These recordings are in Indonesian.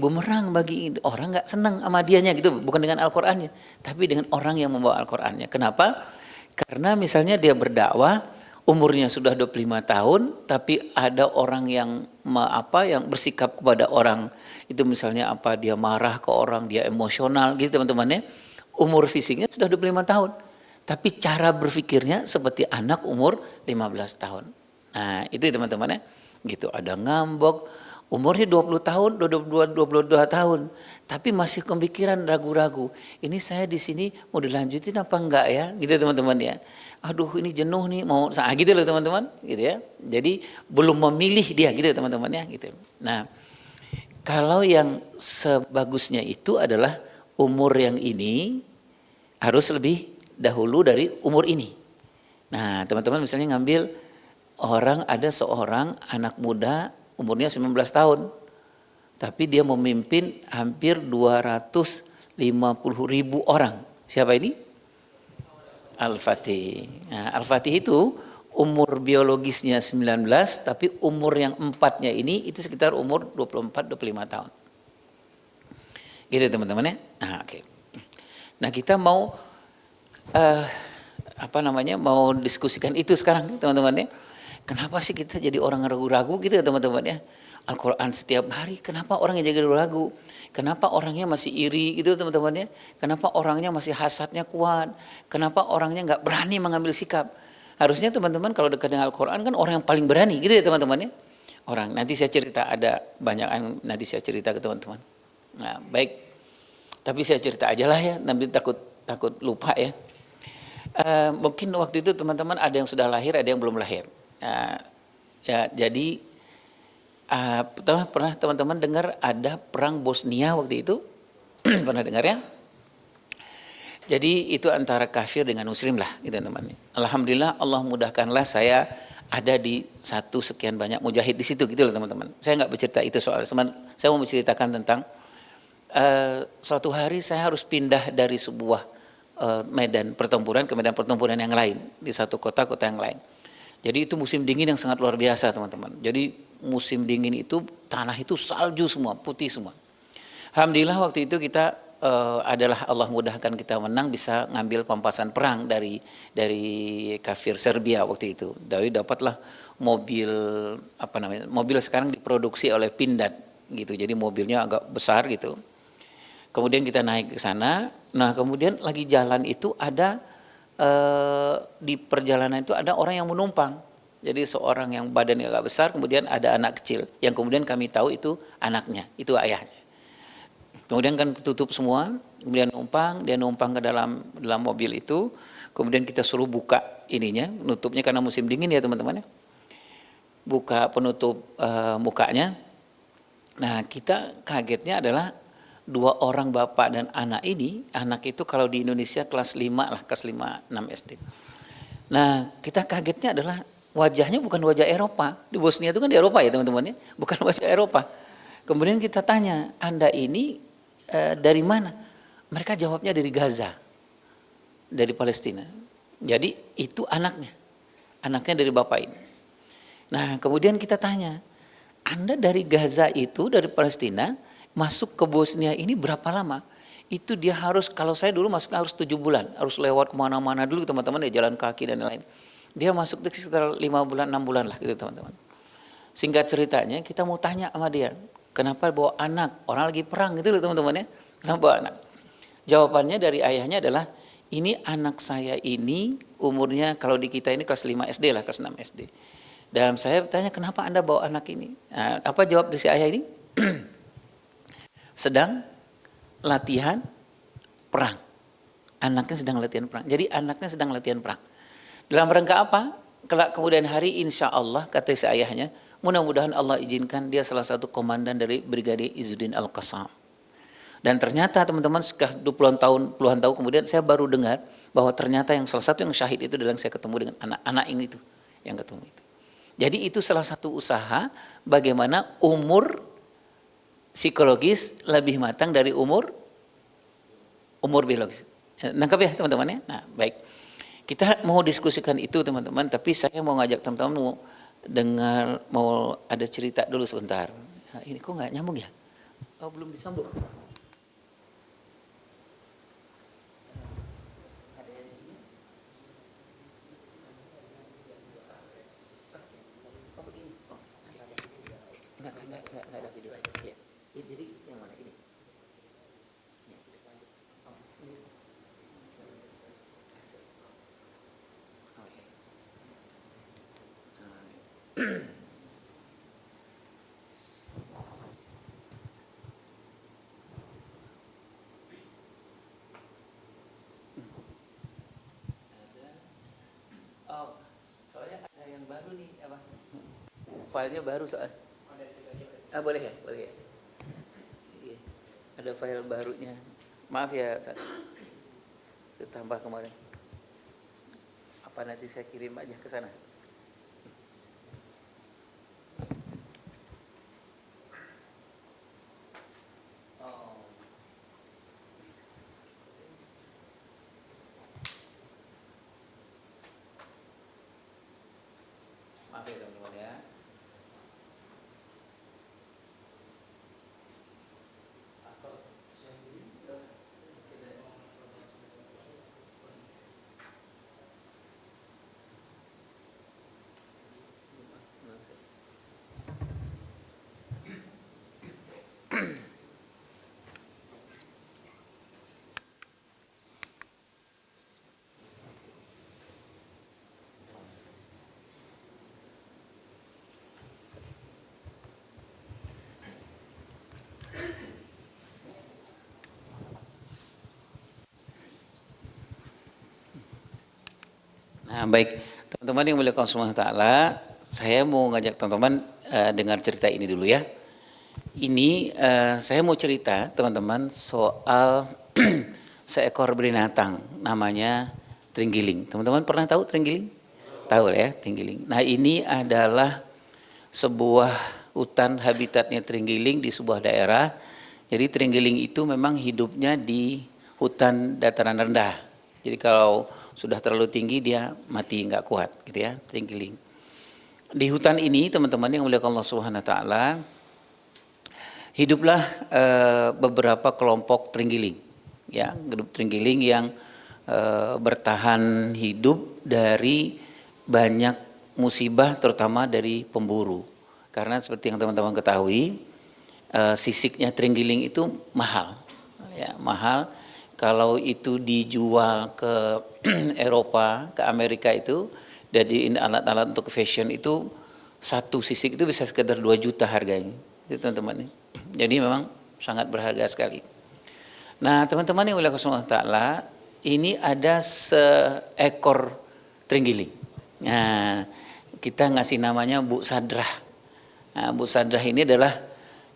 bumerang bagi orang nggak senang sama dianya gitu, bukan dengan Al-Qur'annya, tapi dengan orang yang membawa Al-Qur'annya. Kenapa? Karena misalnya dia berdakwah, umurnya sudah 25 tahun, tapi ada orang yang yang bersikap kepada orang itu misalnya dia marah ke orang, dia emosional gitu teman-teman ya. Umur fisiknya sudah 25 tahun, tapi cara berpikirnya seperti anak umur 15 tahun. Nah, itu teman-teman ya. Gitu, ada ngambek, umurnya 20 tahun, 22 tahun, tapi masih kepikiran ragu-ragu. Ini saya di sini mau dilanjutin apa enggak ya? Gitu teman-teman ya. Aduh, ini jenuh nih, mau gitu loh teman-teman, gitu ya. Jadi belum memilih dia gitu teman-teman ya, gitu. Nah, kalau yang sebagusnya itu adalah umur yang ini harus lebih dahulu dari umur ini. Nah, teman-teman misalnya ngambil ada seorang anak muda umurnya 19 tahun, tapi dia memimpin hampir 250.000 orang. Siapa ini? Al-Fatih. Nah, Al-Fatih itu umur biologisnya 19, tapi umur yang empatnya ini itu sekitar umur 24-25 tahun. Gitu teman-teman ya. Nah, oke. Nah, kita mau mau diskusikan itu sekarang teman-teman ya. Kenapa sih kita jadi orang ragu-ragu gitu ya teman-teman ya? Al-Quran setiap hari, kenapa orangnya jadi ragu? Kenapa orangnya masih iri gitu teman-teman ya? Kenapa orangnya masih hasadnya kuat? Kenapa orangnya nggak berani mengambil sikap? Harusnya teman-teman kalau dekat dengan Al-Quran kan orang yang paling berani gitu ya teman-teman ya? Nanti saya cerita, ada banyak yang nanti saya cerita ke teman-teman. Nah, baik. Tapi saya cerita aja lah ya, nanti takut lupa ya. Mungkin waktu itu teman-teman ada yang sudah lahir, ada yang belum lahir. Jadi pernah teman-teman dengar ada perang Bosnia waktu itu? Pernah dengar ya? Jadi itu antara kafir dengan muslim lah gitu teman-teman. Alhamdulillah Allah mudahkanlah saya ada di satu sekian banyak mujahid di situ gitu loh teman-teman. Saya nggak bercerita itu soal, saya mau menceritakan tentang suatu hari saya harus pindah dari sebuah medan pertempuran ke medan pertempuran yang lain di satu kota yang lain. Jadi itu musim dingin yang sangat luar biasa teman-teman. Jadi musim dingin itu tanah itu salju semua, putih semua. Alhamdulillah waktu itu kita adalah Allah mudahkan kita menang, bisa ngambil pampasan perang dari kafir Serbia waktu itu. Dari dapatlah mobil mobil sekarang diproduksi oleh Pindad gitu. Jadi mobilnya agak besar gitu. Kemudian kita naik ke sana. Nah kemudian lagi jalan itu ada di perjalanan itu ada orang yang menumpang. Jadi seorang yang badannya agak besar, kemudian ada anak kecil yang kemudian kami tahu itu anaknya, itu ayahnya. Kemudian kan tutup semua, kemudian dia numpang ke dalam mobil itu, kemudian kita suruh buka ininya, nutupnya karena musim dingin ya teman-teman ya. Buka penutup mukanya. Nah, kita kagetnya adalah dua orang bapak dan anak ini, anak itu kalau di Indonesia kelas 5 lah, kelas 5, 6 SD. Nah, kita kagetnya adalah wajahnya bukan wajah Eropa. Di Bosnia itu kan di Eropa ya teman-teman ya, bukan wajah Eropa. Kemudian kita tanya, Anda ini dari mana? Mereka jawabnya dari Gaza, dari Palestina. Jadi itu anaknya dari bapak ini. Nah, kemudian kita tanya, Anda dari Gaza itu, dari Palestina, masuk ke Bosnia ini berapa lama? Itu dia harus, kalau saya dulu masuk harus 7 bulan, harus lewat kemana-mana dulu teman-teman ya, jalan kaki dan lain-lain. Dia masuk sekitar 5 bulan, 6 bulan lah gitu teman-teman. Singkat ceritanya kita mau tanya sama dia, kenapa bawa anak? Orang lagi perang gitu loh teman-teman ya, kenapa bawa anak? Jawabannya dari ayahnya adalah, ini anak saya ini umurnya kalau di kita ini kelas 5 SD lah, kelas 6 SD. Dan saya tanya, kenapa Anda bawa anak ini? Nah, apa jawab dari si ayah ini? Sedang latihan perang. Anaknya sedang latihan perang. Jadi anaknya sedang latihan perang. Dalam rangka apa? Kelak kemudian hari insya Allah, kata si ayahnya, mudah-mudahan Allah izinkan dia salah satu komandan dari Brigade Izzuddin Al-Qassam. Dan ternyata teman-teman setelah puluhan tahun kemudian saya baru dengar bahwa ternyata yang salah satu yang syahid itu adalah yang saya ketemu dengan anak-anak ini itu, yang ketemu itu. Jadi itu salah satu usaha bagaimana umur psikologis lebih matang dari umur biologis. Nangkap ya teman-teman ya? Nah baik, kita mau diskusikan itu teman-teman, tapi saya mau ngajak teman-teman mau ada cerita dulu sebentar. Nah, ini kok nggak nyambung ya? Oh, belum disambung. Ada yang ini? Oh, begini. Oh, enggak ada video. Ya. Jadi yang mana ini? Ya. Oh, ini. Oh, ya. Ada. Oh, soalnya ada yang baru nih apa? Filenya baru soal. Ah, boleh ya, boleh ya. Iya. Ada file barunya. Maaf ya, saya tambah kemarin. Apa nanti saya kirim aja ke sana? Oh. Maaf ya teman-teman ya. Atau saya kirim ke kita. Nah, baik teman-teman yang mulia Allah Subhanahu wa taala, saya mau ngajak teman-teman dengar cerita ini dulu ya. Ini saya mau cerita teman-teman soal seekor binatang namanya terenggiling. Teman-teman pernah tahu terenggiling? Tahu ya, terenggiling. Nah, ini adalah sebuah hutan habitatnya terenggiling di sebuah daerah. Jadi terenggiling itu memang hidupnya di hutan dataran rendah. Jadi kalau sudah terlalu tinggi dia mati nggak kuat gitu ya, terenggiling. Di hutan ini teman-teman yang mulia Allah Subhanahu wa taala, hiduplah beberapa kelompok terenggiling ya, terenggiling yang bertahan hidup dari banyak musibah terutama dari pemburu. Karena seperti yang teman-teman ketahui, sisiknya terenggiling itu mahal. Ya, mahal. Kalau itu dijual ke Eropa, ke Amerika itu, jadi alat-alat untuk fashion itu, satu sisik itu bisa sekitar 2 juta harganya. Itu teman-teman. Jadi memang sangat berharga sekali. Nah teman-teman yang Allah SWT, ini ada seekor terenggiling. Nah kita ngasih namanya Bu Sadrah. Nah, Bu Sadrah ini adalah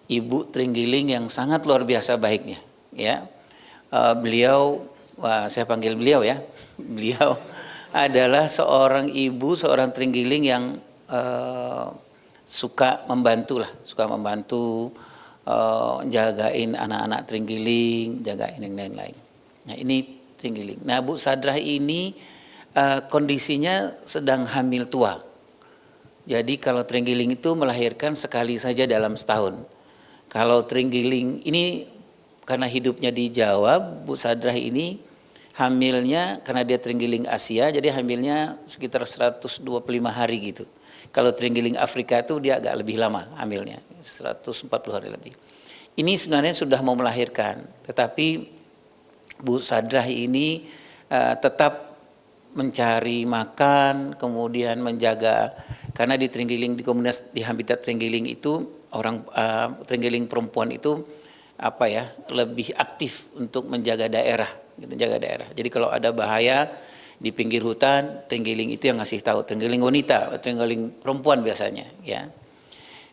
ibu terenggiling yang sangat luar biasa baiknya. Ya, beliau, saya panggil beliau ya, beliau adalah seorang ibu, seorang terenggiling yang suka membantu lah, suka membantu jagain anak-anak terenggiling, jagain yang lain-lain. Nah ini terenggiling. Nah Bu Sadrah ini kondisinya sedang hamil tua. Jadi kalau terenggiling itu melahirkan sekali saja dalam setahun. Kalau terenggiling ini karena hidupnya di Jawa, Bu Sadrah ini hamilnya karena dia terenggiling Asia, jadi hamilnya sekitar 125 hari gitu. Kalau terenggiling Afrika itu dia agak lebih lama hamilnya, 140 hari lebih. Ini sebenarnya sudah mau melahirkan, tetapi Bu Sadrah ini tetap mencari makan, kemudian menjaga, karena di terenggiling, di komunitas, di habitat terenggiling itu orang terenggiling perempuan itu apa ya, lebih aktif untuk menjaga daerah, gitu, jaga daerah. Jadi kalau ada bahaya di pinggir hutan, terenggiling itu yang ngasih tahu, terenggiling wanita, terenggiling perempuan biasanya, ya.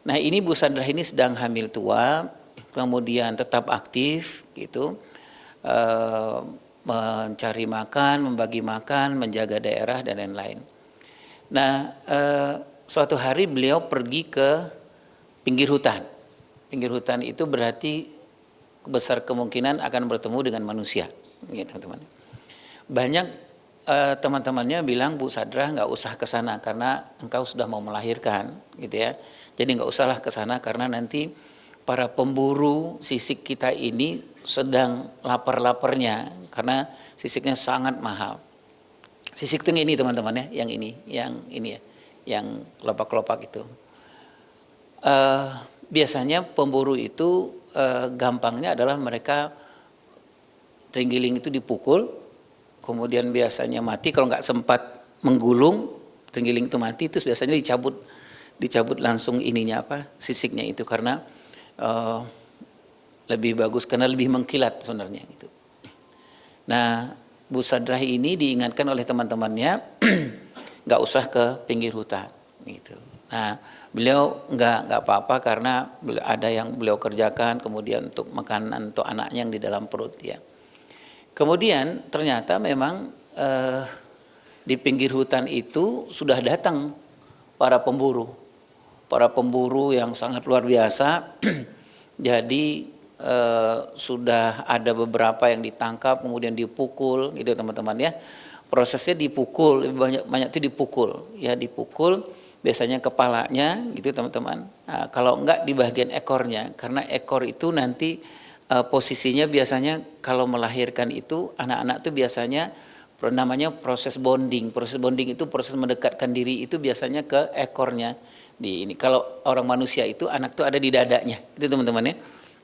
Nah ini Bu Sadrah ini sedang hamil tua, kemudian tetap aktif, gitu, mencari makan, membagi makan, menjaga daerah dan lain-lain. Nah suatu hari beliau pergi ke pinggir hutan. Pinggir hutan itu berarti besar kemungkinan akan bertemu dengan manusia, gitu teman-teman. Banyak teman-temannya bilang, Bu Sadrah nggak usah ke sana karena engkau sudah mau melahirkan, gitu ya. Jadi nggak usahlah ke sana karena nanti para pemburu sisik kita ini sedang lapar-laparnya karena sisiknya sangat mahal. Sisik itu ini teman-teman ya, yang ini ya, yang kelopak-kelopak itu. Biasanya pemburu itu gampangnya adalah mereka terenggiling itu dipukul, kemudian biasanya mati. Kalau nggak sempat menggulung, terenggiling itu mati, terus biasanya dicabut langsung ininya sisiknya itu, karena lebih bagus, karena lebih mengkilat sebenarnya gitu. Nah, Bu Sadrah ini diingatkan oleh teman-temannya nggak usah ke pinggir hutan gitu. Nah, beliau nggak apa-apa karena ada yang beliau kerjakan, kemudian untuk makanan untuk anaknya yang di dalam perut ya. Kemudian ternyata memang di pinggir hutan itu sudah datang para pemburu yang sangat luar biasa. Jadi sudah ada beberapa yang ditangkap kemudian dipukul gitu teman-teman ya. Prosesnya dipukul, banyak itu dipukul ya, dipukul biasanya kepalanya gitu teman-teman. Nah, kalau enggak di bagian ekornya, karena ekor itu nanti posisinya biasanya kalau melahirkan itu anak-anak itu biasanya namanya proses bonding. Proses bonding itu proses mendekatkan diri itu biasanya ke ekornya. Di ini kalau orang manusia itu anak itu ada di dadanya itu teman-teman ya.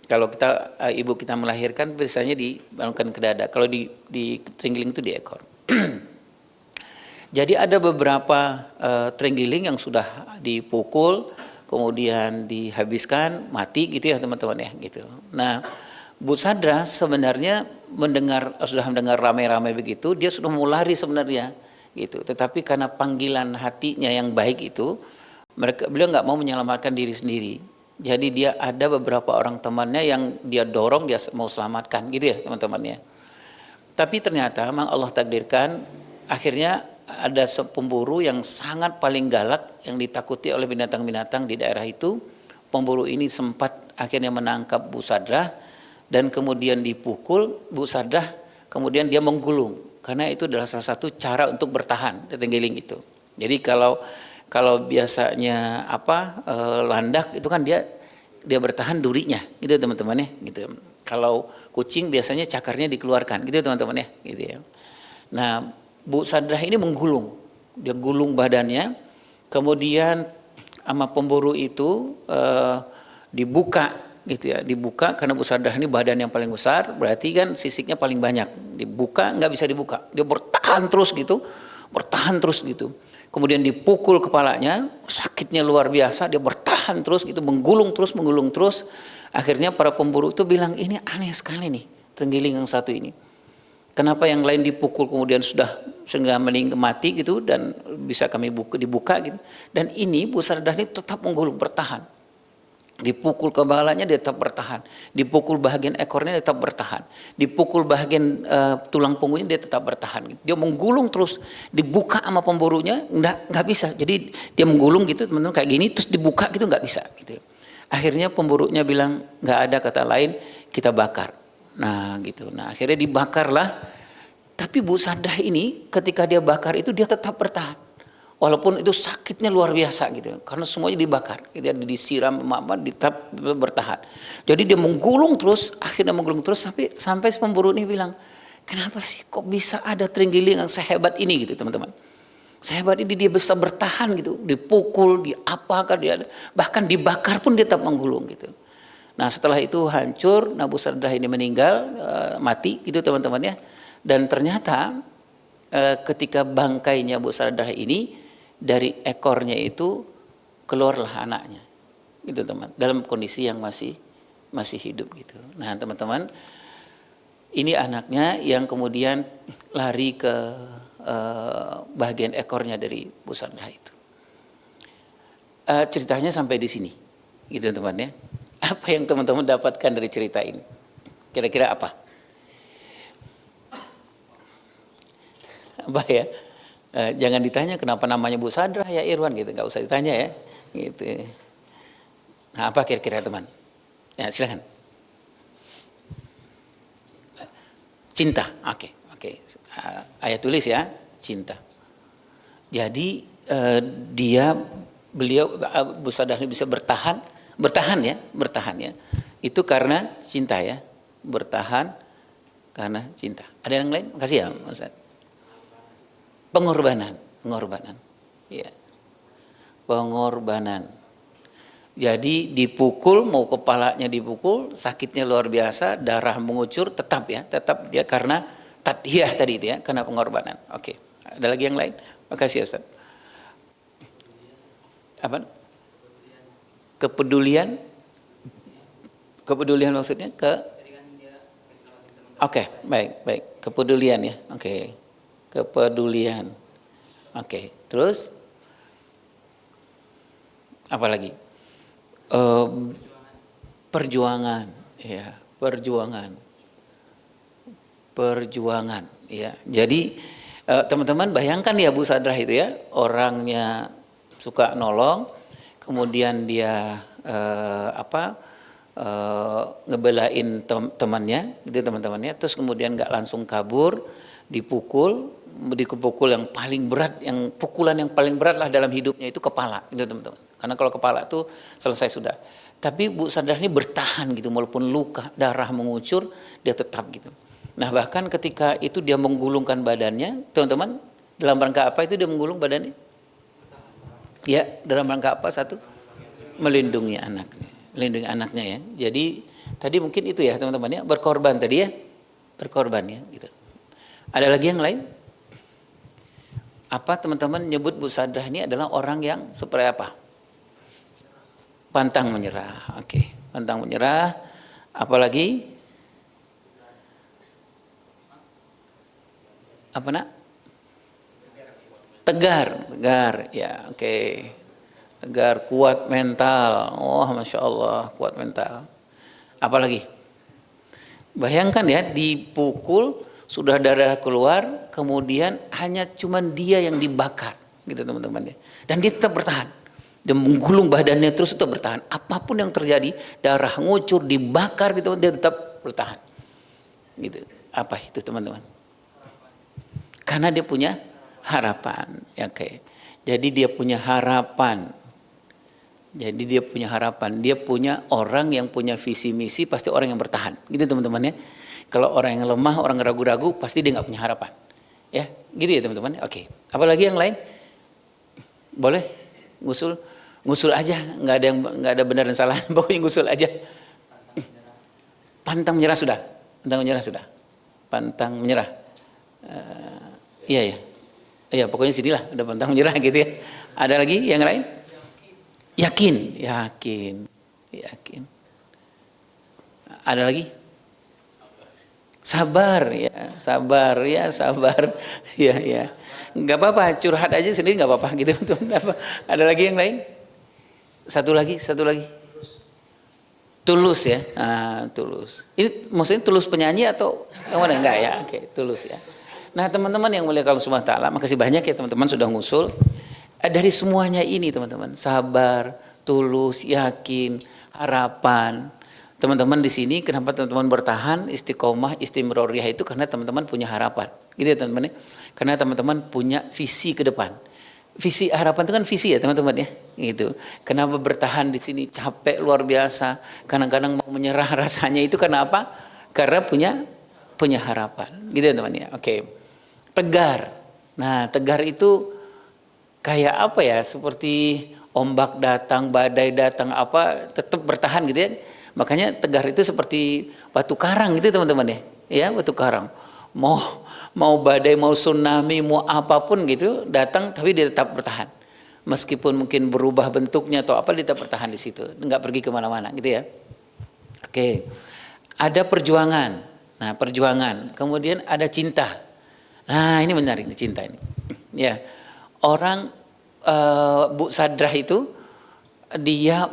Kalau kita ibu kita melahirkan biasanya dibangunkan ke dada, kalau di terenggiling itu di ekor. Jadi ada beberapa terenggiling yang sudah dipukul kemudian dihabiskan mati gitu ya teman-teman ya gitu. Nah, Bu Sadrah sebenarnya sudah mendengar ramai-ramai begitu, dia sudah mau lari sebenarnya gitu. Tetapi karena panggilan hatinya yang baik itu, beliau nggak mau menyelamatkan diri sendiri. Jadi dia ada beberapa orang temannya yang dia dorong, dia mau selamatkan gitu ya teman-temannya. Tapi ternyata memang Allah takdirkan akhirnya ada pemburu yang sangat paling galak yang ditakuti oleh binatang-binatang di daerah itu. Pemburu ini sempat akhirnya menangkap Bu Sadrah dan kemudian dipukul Bu Sadrah, kemudian dia menggulung karena itu adalah salah satu cara untuk bertahan di terenggiling itu. Jadi kalau biasanya landak itu kan dia bertahan durinya gitu teman-teman ya gitu. Kalau kucing biasanya cakarnya dikeluarkan gitu teman-teman ya gitu ya. Nah, Bu Sadrah ini menggulung, dia gulung badannya, kemudian sama pemburu itu dibuka gitu ya, dibuka karena Bu Sadrah ini badan yang paling besar, berarti kan sisiknya paling banyak, dibuka nggak bisa dibuka, dia bertahan terus gitu. Kemudian dipukul kepalanya, sakitnya luar biasa, dia bertahan terus gitu, menggulung terus. Akhirnya para pemburu itu bilang, ini aneh sekali nih terenggiling yang satu ini. Kenapa yang lain dipukul kemudian sudah mati gitu dan bisa kami dibuka gitu. Dan ini Bu Sadrah ini tetap menggulung, bertahan. Dipukul kepalanya dia tetap bertahan, dipukul bagian ekornya dia tetap bertahan, dipukul bagian tulang punggungnya dia tetap bertahan. Dia menggulung terus, dibuka sama pemburunya nggak bisa. Jadi dia menggulung gitu teman-teman kayak gini terus dibuka gitu nggak bisa gitu. Akhirnya pemburunya bilang nggak ada kata lain, kita bakar. Nah gitu. Nah akhirnya dibakarlah. Tapi Bu Sadrah ini ketika dia bakar itu dia tetap bertahan. Walaupun itu sakitnya luar biasa gitu, karena semuanya dibakar, gitu, disiram, tetap bertahan. Jadi dia menggulung terus, akhirnya menggulung terus sampai pemburu ini bilang, kenapa sih kok bisa ada terenggiling yang sehebat ini gitu teman-teman? Sehebat ini dia bisa bertahan gitu, dipukul, diapakan, bahkan dibakar pun dia tetap menggulung gitu. Nah setelah itu hancur, Bu Sadrah ini meninggal, mati gitu teman-teman ya. Dan ternyata ketika bangkainya Bu Sadrah ini, dari ekornya itu keluarlah anaknya gitu teman, dalam kondisi yang masih hidup gitu. Nah teman-teman, ini anaknya yang kemudian lari ke bagian ekornya dari Bu Sadrah itu. Ceritanya sampai di sini gitu teman ya. Apa yang teman-teman dapatkan dari cerita ini? Kira-kira apa? Apa ya? Jangan ditanya kenapa namanya Bu Sadrah ya Irwan gitu, nggak usah ditanya ya gitu. Nah apa kira-kira teman? Ya silakan. Cinta, oke. Ayat tulis ya, cinta. Jadi beliau Bu Sadrah ini bisa bertahan Bertahan ya, bertahan ya. Itu karena cinta ya. Bertahan karena cinta. Ada yang lain? Makasih ya, Ustaz. Pengorbanan, pengorbanan. Ya. Pengorbanan. Jadi dipukul, mau kepalanya dipukul, sakitnya luar biasa, darah mengucur, tetap ya, tetap dia karena tadhiyah tadi itu ya, karena pengorbanan. Oke. Ada lagi yang lain? Makasih ya, Ustaz. Apa? Kepedulian? Kepedulian maksudnya Oke, baik, baik. Kepedulian ya. Oke. Kepedulian. Oke. Terus apa lagi? Perjuangan, ya, perjuangan. Perjuangan, ya. Jadi teman-teman bayangkan ya Bu Sadrah itu ya, orangnya suka nolong, kemudian dia ngebelain temannya, gitu teman-temannya, terus kemudian nggak langsung kabur, dipukul yang paling berat, yang pukulan yang paling berat lah dalam hidupnya itu kepala, gitu teman-teman. Karena kalau kepala tuh selesai sudah. Tapi Bu Sadrah ini bertahan gitu, walaupun luka, darah mengucur, dia tetap gitu. Nah bahkan ketika itu dia menggulungkan badannya, teman-teman, dalam rangka apa itu dia menggulung badannya? Ya, dalam rangka apa satu? Melindungi anaknya. Melindungi anaknya ya. Jadi tadi mungkin itu ya teman-teman ya, berkorban tadi ya. Berkorban ya gitu. Ada lagi yang lain? Apa teman-teman nyebut Bu Sadrah ini adalah orang yang seperti apa? Pantang menyerah. Oke, pantang menyerah. Apalagi? Apa nak? Tegar, tegar ya, oke. Tegar, kuat mental. Oh, Masya Allah, kuat mental. Apalagi? Bayangkan ya, dipukul, sudah darah keluar, kemudian hanya cuman dia yang dibakar, gitu teman-teman ya. Dan dia tetap bertahan. Dia menggulung badannya terus tetap bertahan. Apapun yang terjadi, darah ngucur, dibakar gitu, dia tetap bertahan. Gitu. Apa itu teman-teman? Karena dia punya harapan, ya oke. Jadi dia punya harapan. Jadi dia punya harapan. Dia punya orang yang punya visi misi, pasti orang yang bertahan. Gitu teman-teman ya. Kalau orang yang lemah, orang ragu-ragu, pasti dia nggak punya harapan. Ya, gitu ya teman-teman. Oke. Apalagi yang lain? Boleh? Ngusul aja. Nggak ada benar dan salah. Pokoknya ngusul aja. Pantang menyerah sudah. Pantang menyerah sudah. Pantang menyerah. Iya ya. Iya, pokoknya sinilah udah pantang menyerah gitu ya. Ada lagi yang lain? Yakin, yakin, yakin. Ada lagi? Sabar ya, sabar ya, sabar. Ya, ya. Enggak apa-apa, curhat aja sendiri enggak apa-apa gitu. Ada lagi yang lain? Satu lagi. Tulus ya. Tulus. Ini maksudnya tulus penyanyi atau yang mana? Enggak ya. Oke, tulus ya. Nah teman-teman yang mulia Allah Subhanahu wa ta'ala, makasih banyak ya teman-teman sudah ngusul. Dari semuanya ini teman-teman, sabar, tulus, yakin, harapan. Teman-teman di sini kenapa teman-teman bertahan, istiqomah, istimroriyah itu karena teman-teman punya harapan. Gitu ya teman-teman ya. Karena teman-teman punya visi ke depan. Visi harapan itu kan visi ya teman-teman ya. Gitu. Kenapa bertahan di sini capek luar biasa, kadang-kadang mau menyerah rasanya itu karena apa? Karena punya harapan. Gitu ya teman-teman ya. Oke. Tegar. Nah, tegar itu kayak apa ya? Seperti ombak datang, badai datang, apa tetap bertahan gitu ya. Makanya tegar itu seperti batu karang gitu teman-teman ya. Ya, batu karang. Mau badai, mau tsunami, mau apapun gitu datang tapi dia tetap bertahan. Meskipun mungkin berubah bentuknya atau apa dia tetap bertahan di situ. Enggak pergi kemana-mana gitu ya. Oke. Ada perjuangan. Nah, perjuangan. Kemudian ada cinta. Nah ini menarik cinta ini. Ya, orang Bu Sadrah itu dia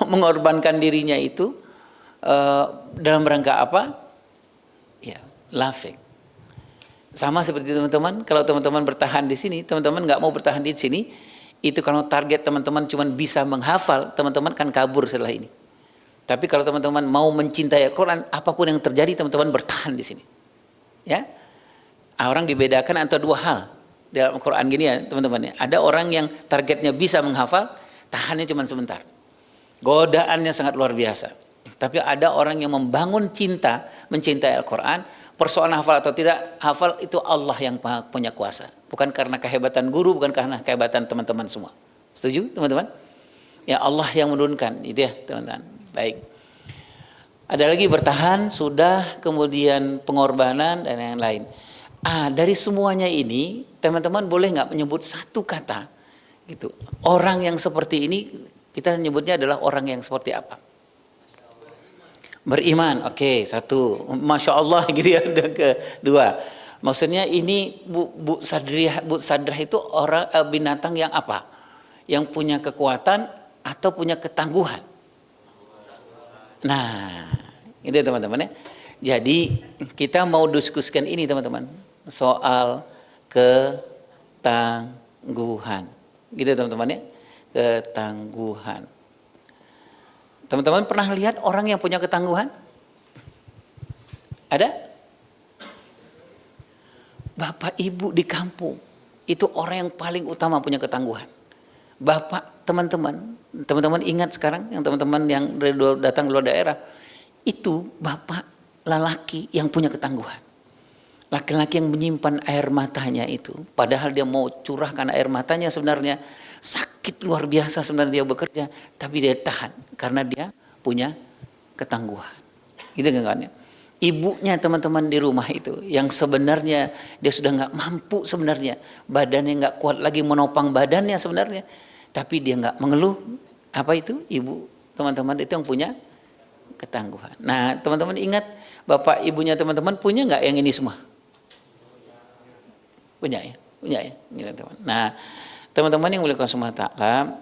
mengorbankan dirinya itu dalam rangka apa? Ya, lafik. Sama seperti teman-teman. Kalau teman-teman bertahan di sini, teman-teman nggak mau bertahan di sini, itu kalau target teman-teman cuma bisa menghafal, teman-teman kan kabur setelah ini. Tapi kalau teman-teman mau mencintai Al-Quran, apapun yang terjadi, teman-teman bertahan di sini. Ya. Orang dibedakan antara dua hal dalam Al-Quran gini ya teman-teman ya. Ada orang yang targetnya bisa menghafal, tahannya cuma sebentar. Godaannya sangat luar biasa. Tapi ada orang yang membangun cinta, mencintai Al-Quran, persoalan hafal atau tidak, hafal itu Allah yang punya kuasa. Bukan karena kehebatan guru, bukan karena kehebatan teman-teman semua. Setuju teman-teman? Ya Allah yang menurunkan, itu ya teman-teman. Baik. Ada lagi bertahan, sudah, kemudian pengorbanan dan yang lain. Dari semuanya ini, teman-teman boleh nggak menyebut satu kata, gitu. Orang yang seperti ini, kita nyebutnya adalah orang yang seperti apa? Beriman, oke, satu. Masya Allah gitu ya. Kedua, maksudnya ini Bu Sadrah itu orang binatang yang apa? Yang punya kekuatan atau punya ketangguhan? Nah, itu teman-teman ya. Jadi kita mau diskusikan ini teman-teman, soal ketangguhan. Gitu teman-teman ya, ketangguhan. Teman-teman pernah lihat orang yang punya ketangguhan? Ada? Bapak ibu di kampung, itu orang yang paling utama punya ketangguhan. Bapak, teman-teman ingat sekarang, yang teman-teman yang datang luar daerah, itu bapak lelaki yang punya ketangguhan. Laki-laki yang menyimpan air matanya itu, padahal dia mau curahkan air matanya sebenarnya, sakit luar biasa sebenarnya dia bekerja, tapi dia tahan karena dia punya ketangguhan. Gitu kan ya? Ibunya teman-teman di rumah itu yang sebenarnya dia sudah nggak mampu sebenarnya, badannya nggak kuat lagi menopang badannya sebenarnya, tapi dia nggak mengeluh. Apa itu? Ibu teman-teman itu yang punya ketangguhan. Nah teman-teman ingat bapak ibunya teman-teman punya nggak yang ini semua? Punya ya, punya ya. Gitu, teman. Nah teman-teman yang mulia Allah,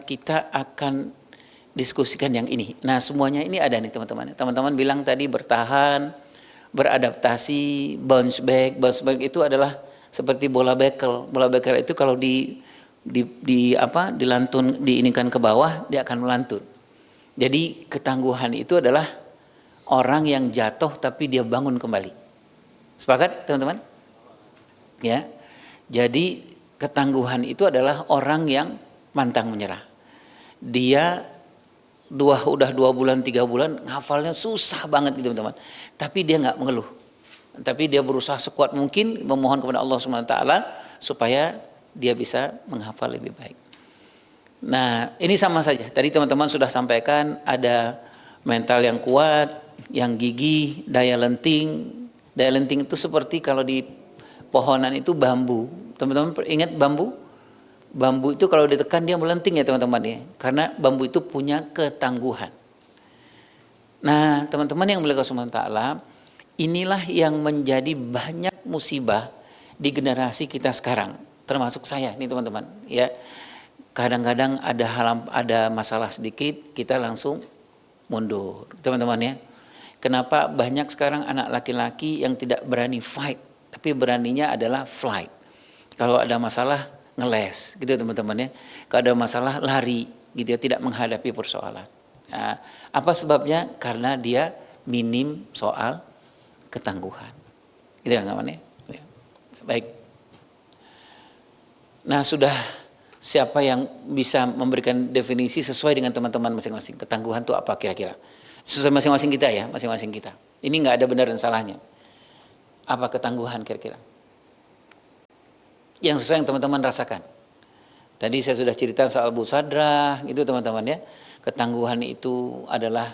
kita akan diskusikan yang ini. Nah semuanya ini ada nih teman-teman. Teman-teman bilang tadi bertahan, beradaptasi, bounce back. Bounce back itu adalah seperti bola bekel. Bola bekel itu kalau dilantun, diinikan ke bawah, dia akan melantun. Jadi ketangguhan itu adalah orang yang jatuh tapi dia bangun kembali. Sepakat teman-teman? Ya. Jadi ketangguhan itu adalah orang yang pantang menyerah. Dia udah 2 bulan 3 bulan ngafalnya susah banget gitu teman-teman. Tapi dia nggak mengeluh. Tapi dia berusaha sekuat mungkin memohon kepada Allah SWT supaya dia bisa menghafal lebih baik. Nah ini sama saja. Tadi teman-teman sudah sampaikan ada mental yang kuat, yang gigih, daya lenting. Daya lenting itu seperti kalau di pohonan itu bambu. Teman-teman ingat bambu? Bambu itu kalau ditekan dia melenting ya teman-teman ya. Karena bambu itu punya ketangguhan. Nah teman-teman yang mulia Allah, inilah yang menjadi banyak musibah di generasi kita sekarang. Termasuk saya nih teman-teman ya. Kadang-kadang ada masalah sedikit kita langsung mundur teman-teman ya. Kenapa banyak sekarang anak laki-laki yang tidak berani fight, tapi beraninya adalah flight. Kalau ada masalah ngeles gitu teman-teman ya. Kalau ada masalah lari gitu ya, tidak menghadapi persoalan. Nah, apa sebabnya? Karena dia minim soal ketangguhan. Gitu kan teman-teman ya. Baik. Nah, sudah siapa yang bisa memberikan definisi sesuai dengan teman-teman masing-masing? Ketangguhan itu apa kira-kira? Sesuai masing-masing kita ya, masing-masing kita. Ini nggak ada benar dan salahnya. Apa ketangguhan kira-kira? Yang sesuai yang teman-teman rasakan. Tadi saya sudah cerita soal Bu Sadrah, itu teman-teman ya. Ketangguhan itu adalah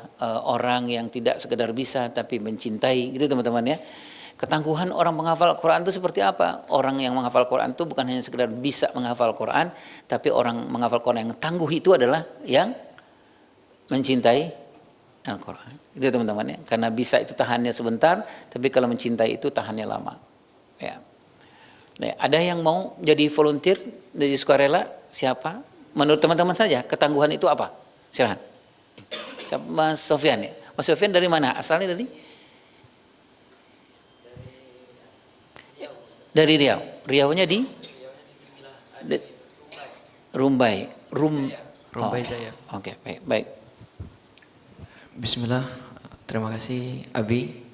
orang yang tidak sekedar bisa tapi mencintai, gitu teman-teman ya. Ketangguhan orang menghafal Quran itu seperti apa? Orang yang menghafal Quran itu bukan hanya sekedar bisa menghafal Quran, tapi orang menghafal Quran yang tangguh itu adalah yang mencintai Al-Quran. Itu teman-teman ya. Karena bisa itu tahannya sebentar, tapi kalau mencintai itu tahannya lama. Ya. Nah, ada yang mau jadi volunteer, jadi sukarela? Siapa? Menurut teman-teman saja, ketangguhan itu apa? Silahkan. Siapa? Mas Sofyan ya. Mas Sofyan dari mana? Asalnya dari? Dari Riau. Riaunya di? Rumbai. Rumbai Jaya. Oke, baik. Bismillah. Terima kasih Abi.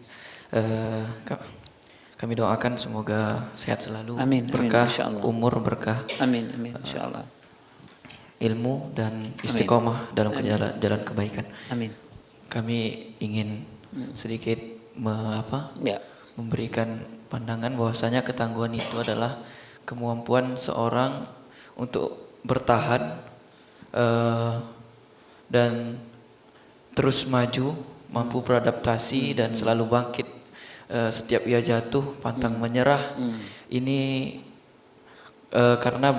Kami doakan semoga sehat selalu. Amin. Berkah, Insya Allah. umur berkah. Amin. Insya Allah. ilmu dan istiqomah dalam jalan kebaikan. Amin. Kami ingin sedikit Ya. memberikan pandangan bahwasanya ketangguhan itu adalah kemampuan seorang untuk bertahan dan terus maju, mampu beradaptasi dan selalu bangkit setiap ia jatuh, pantang menyerah. Ini karena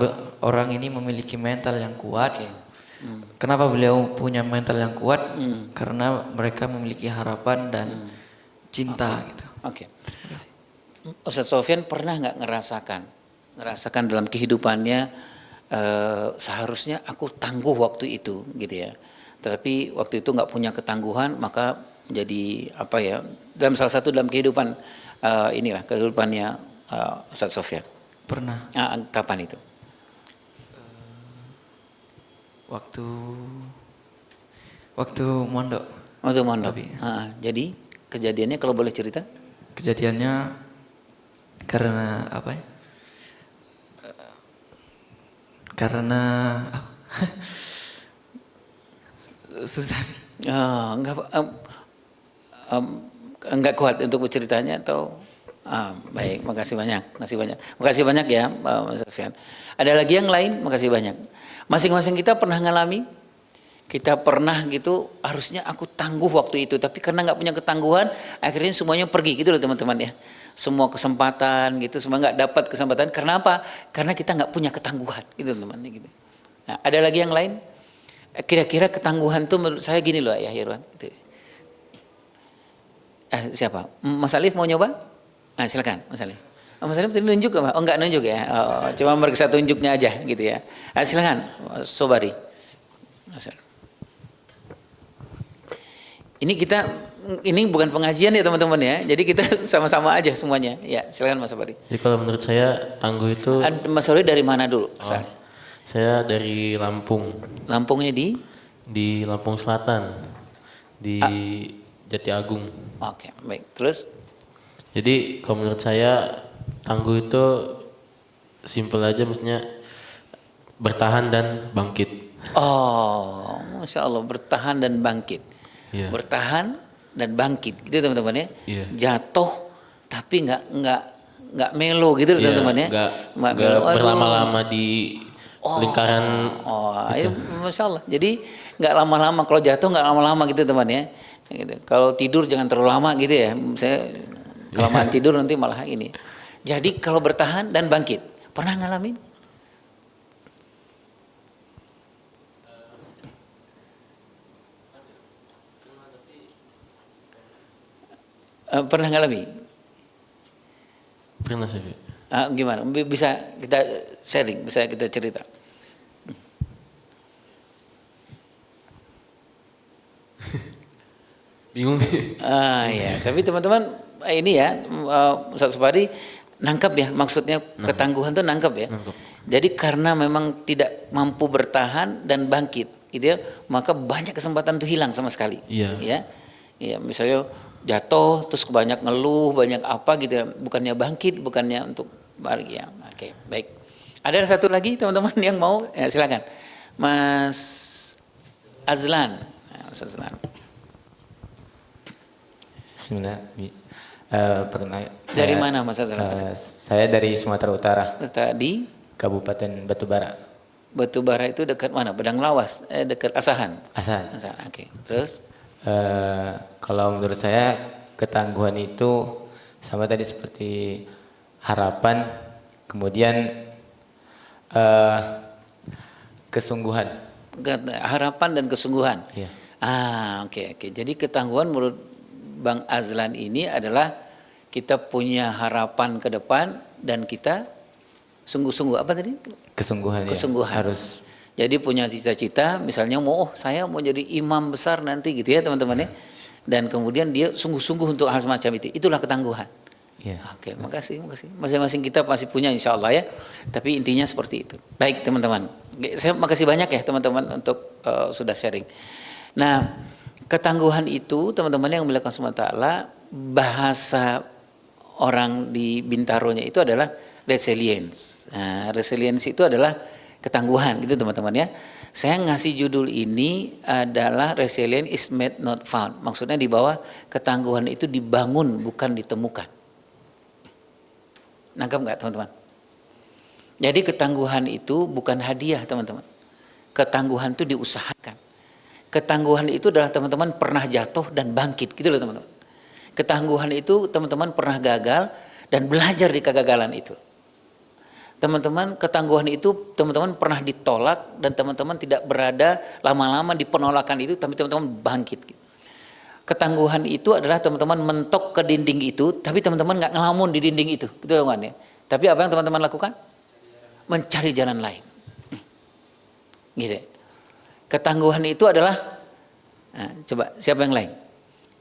orang ini memiliki mental yang kuat. Kenapa beliau punya mental yang kuat? Karena mereka memiliki harapan dan cinta gitu. Oke. Ustadz Sofyan pernah nggak ngerasakan dalam kehidupannya seharusnya aku tangguh waktu itu gitu ya. Tetapi waktu itu nggak punya ketangguhan, maka jadi dalam salah satu dalam kehidupan kehidupannya Ustadz Sofyan. Pernah. Kapan itu? Waktu mondok. Waktu mondok. Jadi kejadiannya kalau boleh cerita? Kejadiannya karena karena susah. Enggak kuat untuk berceritanya atau baik, makasih banyak ya Mas Sofyan. Ada lagi yang lain? Makasih banyak. Masing-masing kita pernah ngalami, kita pernah gitu, harusnya aku tangguh waktu itu, tapi karena nggak punya ketangguhan, akhirnya semuanya pergi gitu loh teman-teman ya. Semua kesempatan gitu, semua nggak dapat kesempatan. Karena apa? Karena kita nggak punya ketangguhan gitu teman-teman gitu. Nah, ada lagi yang lain? Kira-kira ketangguhan tuh menurut saya gini loh ya Irwan. Gitu. Siapa? Mas Alif mau nyoba? Silakan Mas Alif. Mas Alif tadi nunjuk apa? Enggak nunjuk ya. Cuma meriksa tunjuknya aja gitu ya. Silakan Sobari. Mas Alif. Ini bukan pengajian ya teman-teman ya. Jadi kita sama-sama aja semuanya. Ya, silakan Mas Sobari. Jadi kalau menurut saya tangguh itu. Mas Sobari dari mana dulu? Saya dari Lampung. Lampungnya di? Di Lampung Selatan. Di Jati Agung. Oke, baik. Terus? Jadi kalau menurut saya tangguh itu simpel aja, maksudnya bertahan dan bangkit. Oh, Masya Allah, bertahan dan bangkit. Yeah. Bertahan dan bangkit, gitu teman-teman ya. Yeah. Jatuh tapi nggak melo gitu Yeah, teman-teman ya. Nggak berlama-lama di lingkaran. Itu Masya Allah. Jadi nggak lama-lama, kalau jatuh nggak lama-lama gitu teman ya. Gitu. Kalau tidur jangan terlalu lama gitu ya. Saya kelamaan tidur nanti malah ini. Jadi kalau bertahan dan bangkit, pernah ngalamin? Pernah ngalami? Pernah sih. Gimana? Bisa kita sharing, bisa kita cerita. Bingung. Ya, tapi teman-teman ini ya, Ustaz Supari nangkap ya, maksudnya ketangguhan tuh nangkap ya. Nangkep. Jadi karena memang tidak mampu bertahan dan bangkit, gitu ya, maka banyak kesempatan tuh hilang sama sekali. Iya. Ya, misalnya jatuh terus banyak ngeluh, banyak apa gitu ya, bukannya bangkit, bukannya untuk balik ya. Oke, baik. Ada satu lagi teman-teman yang mau, ya silakan. Mas Azlan. Mas Azlan. Bismillah. Dari mana Mas Azlan? Saya dari Sumatera Utara. Di Kabupaten Batubara. Batubara itu dekat mana? Padang Lawas, dekat Asahan. Asahan. Oke. Terus? Kalau menurut saya ketangguhan itu sama tadi seperti harapan, kemudian kesungguhan. Harapan dan kesungguhan. Iya. Oke. Jadi ketangguhan menurut Bang Azlan ini adalah kita punya harapan ke depan dan kita sungguh-sungguh apa tadi? Kesungguhan. Kesungguhan. Ya, harus. Jadi punya cita-cita, misalnya saya mau jadi imam besar nanti gitu ya teman-teman ya. Dan kemudian dia sungguh-sungguh untuk hal semacam itu. Itulah ketangguhan. Ya. Oke, makasih. Masing-masing kita pasti punya insya Allah ya. Tapi intinya seperti itu. Baik teman-teman. Saya makasih banyak ya teman-teman untuk sudah sharing. Nah, ketangguhan itu teman-teman yang melakukan SWT, bahasa orang di Bintaronya itu adalah resilience. Nah, resilience itu adalah ketangguhan gitu teman-teman ya. Saya ngasih judul ini adalah Resilience is made not found. Maksudnya di bawah ketangguhan itu dibangun bukan ditemukan. Nangkap nggak teman-teman? Jadi ketangguhan itu bukan hadiah teman-teman. Ketangguhan itu diusahakan. Ketangguhan itu adalah teman-teman pernah jatuh dan bangkit gitu loh teman-teman. Ketangguhan itu teman-teman pernah gagal dan belajar di kegagalan itu. Teman-teman, ketangguhan itu teman-teman pernah ditolak dan teman-teman tidak berada lama-lama di penolakan itu, tapi teman-teman bangkit. Ketangguhan itu adalah teman-teman mentok ke dinding itu, tapi teman-teman nggak ngelamun di dinding itu, gitu teman-teman ya. Tapi apa yang teman-teman lakukan? Mencari jalan lain. Gitu. Ketangguhan itu adalah, nah, coba siapa yang lain?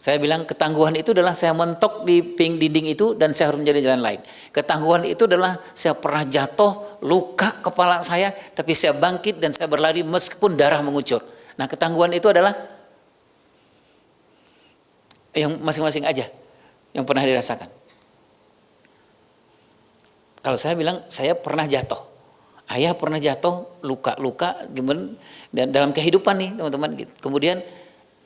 Saya bilang ketangguhan itu adalah saya mentok di dinding itu dan saya harus mencari jalan lain. Ketangguhan itu adalah saya pernah jatuh, luka kepala saya, tapi saya bangkit dan saya berlari meskipun darah mengucur. Nah, ketangguhan itu adalah yang masing-masing aja yang pernah dirasakan. Kalau saya bilang saya pernah jatuh. Ayah pernah jatuh, luka-luka gimana dan dalam kehidupan nih, teman-teman. Kemudian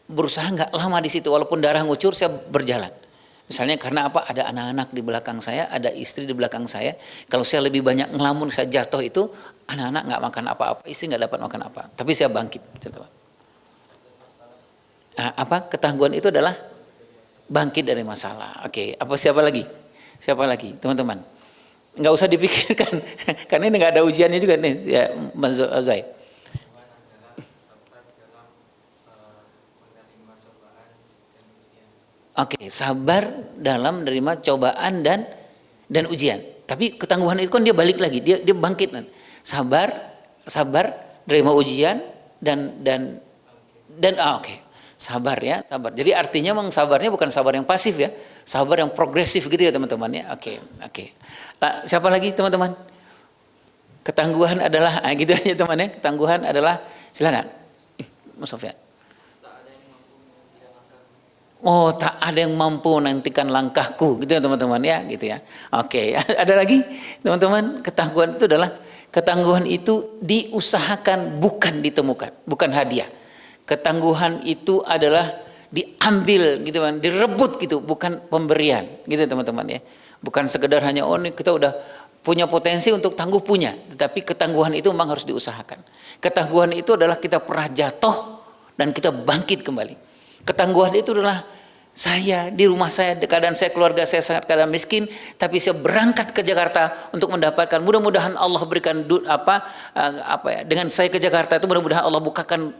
berusaha nggak lama di situ walaupun darah ngucur saya berjalan. Misalnya karena apa? Ada anak-anak di belakang saya, ada istri di belakang saya. Kalau saya lebih banyak ngelamun saya jatuh itu anak-anak nggak makan apa-apa, istri nggak dapat makan apa. Tapi saya bangkit. Gitu. Nah, apa ketangguhan itu adalah bangkit dari masalah. Oke, apa siapa lagi? Siapa lagi, teman-teman? Nggak usah dipikirkan karena ini nggak ada ujiannya juga nih, ya Mas Zai. Oke, sabar dalam menerima cobaan dan ujian. Tapi ketangguhan itu kan dia balik lagi, dia bangkit. Sabar, menerima ujian dan oke. Sabar ya, sabar. Jadi artinya memang sabarnya bukan sabar yang pasif ya, sabar yang progresif gitu ya teman-teman ya. Oke. Nah, siapa lagi teman-teman? Ketangguhan adalah gitu aja teman ya. Ketangguhan adalah silakan. Mas Sofyan. Oh, tak ada yang mampu menantikan langkahku, gitu ya teman-teman ya, gitu ya. Oke, ada lagi teman-teman, ketangguhan itu adalah ketangguhan itu diusahakan bukan ditemukan, bukan hadiah. Ketangguhan itu adalah diambil gitu kan, direbut gitu, bukan pemberian, gitu teman-teman ya. Bukan sekedar hanya oh ini kita udah punya potensi untuk tangguh punya, tetapi ketangguhan itu memang harus diusahakan. Ketangguhan itu adalah kita pernah jatuh dan kita bangkit kembali. Ketangguhan itu adalah saya di rumah saya, keadaan saya, keluarga saya sangat keadaan miskin, tapi saya berangkat ke Jakarta untuk mendapatkan. Mudah-mudahan Allah berikan dengan saya ke Jakarta itu mudah-mudahan Allah bukakan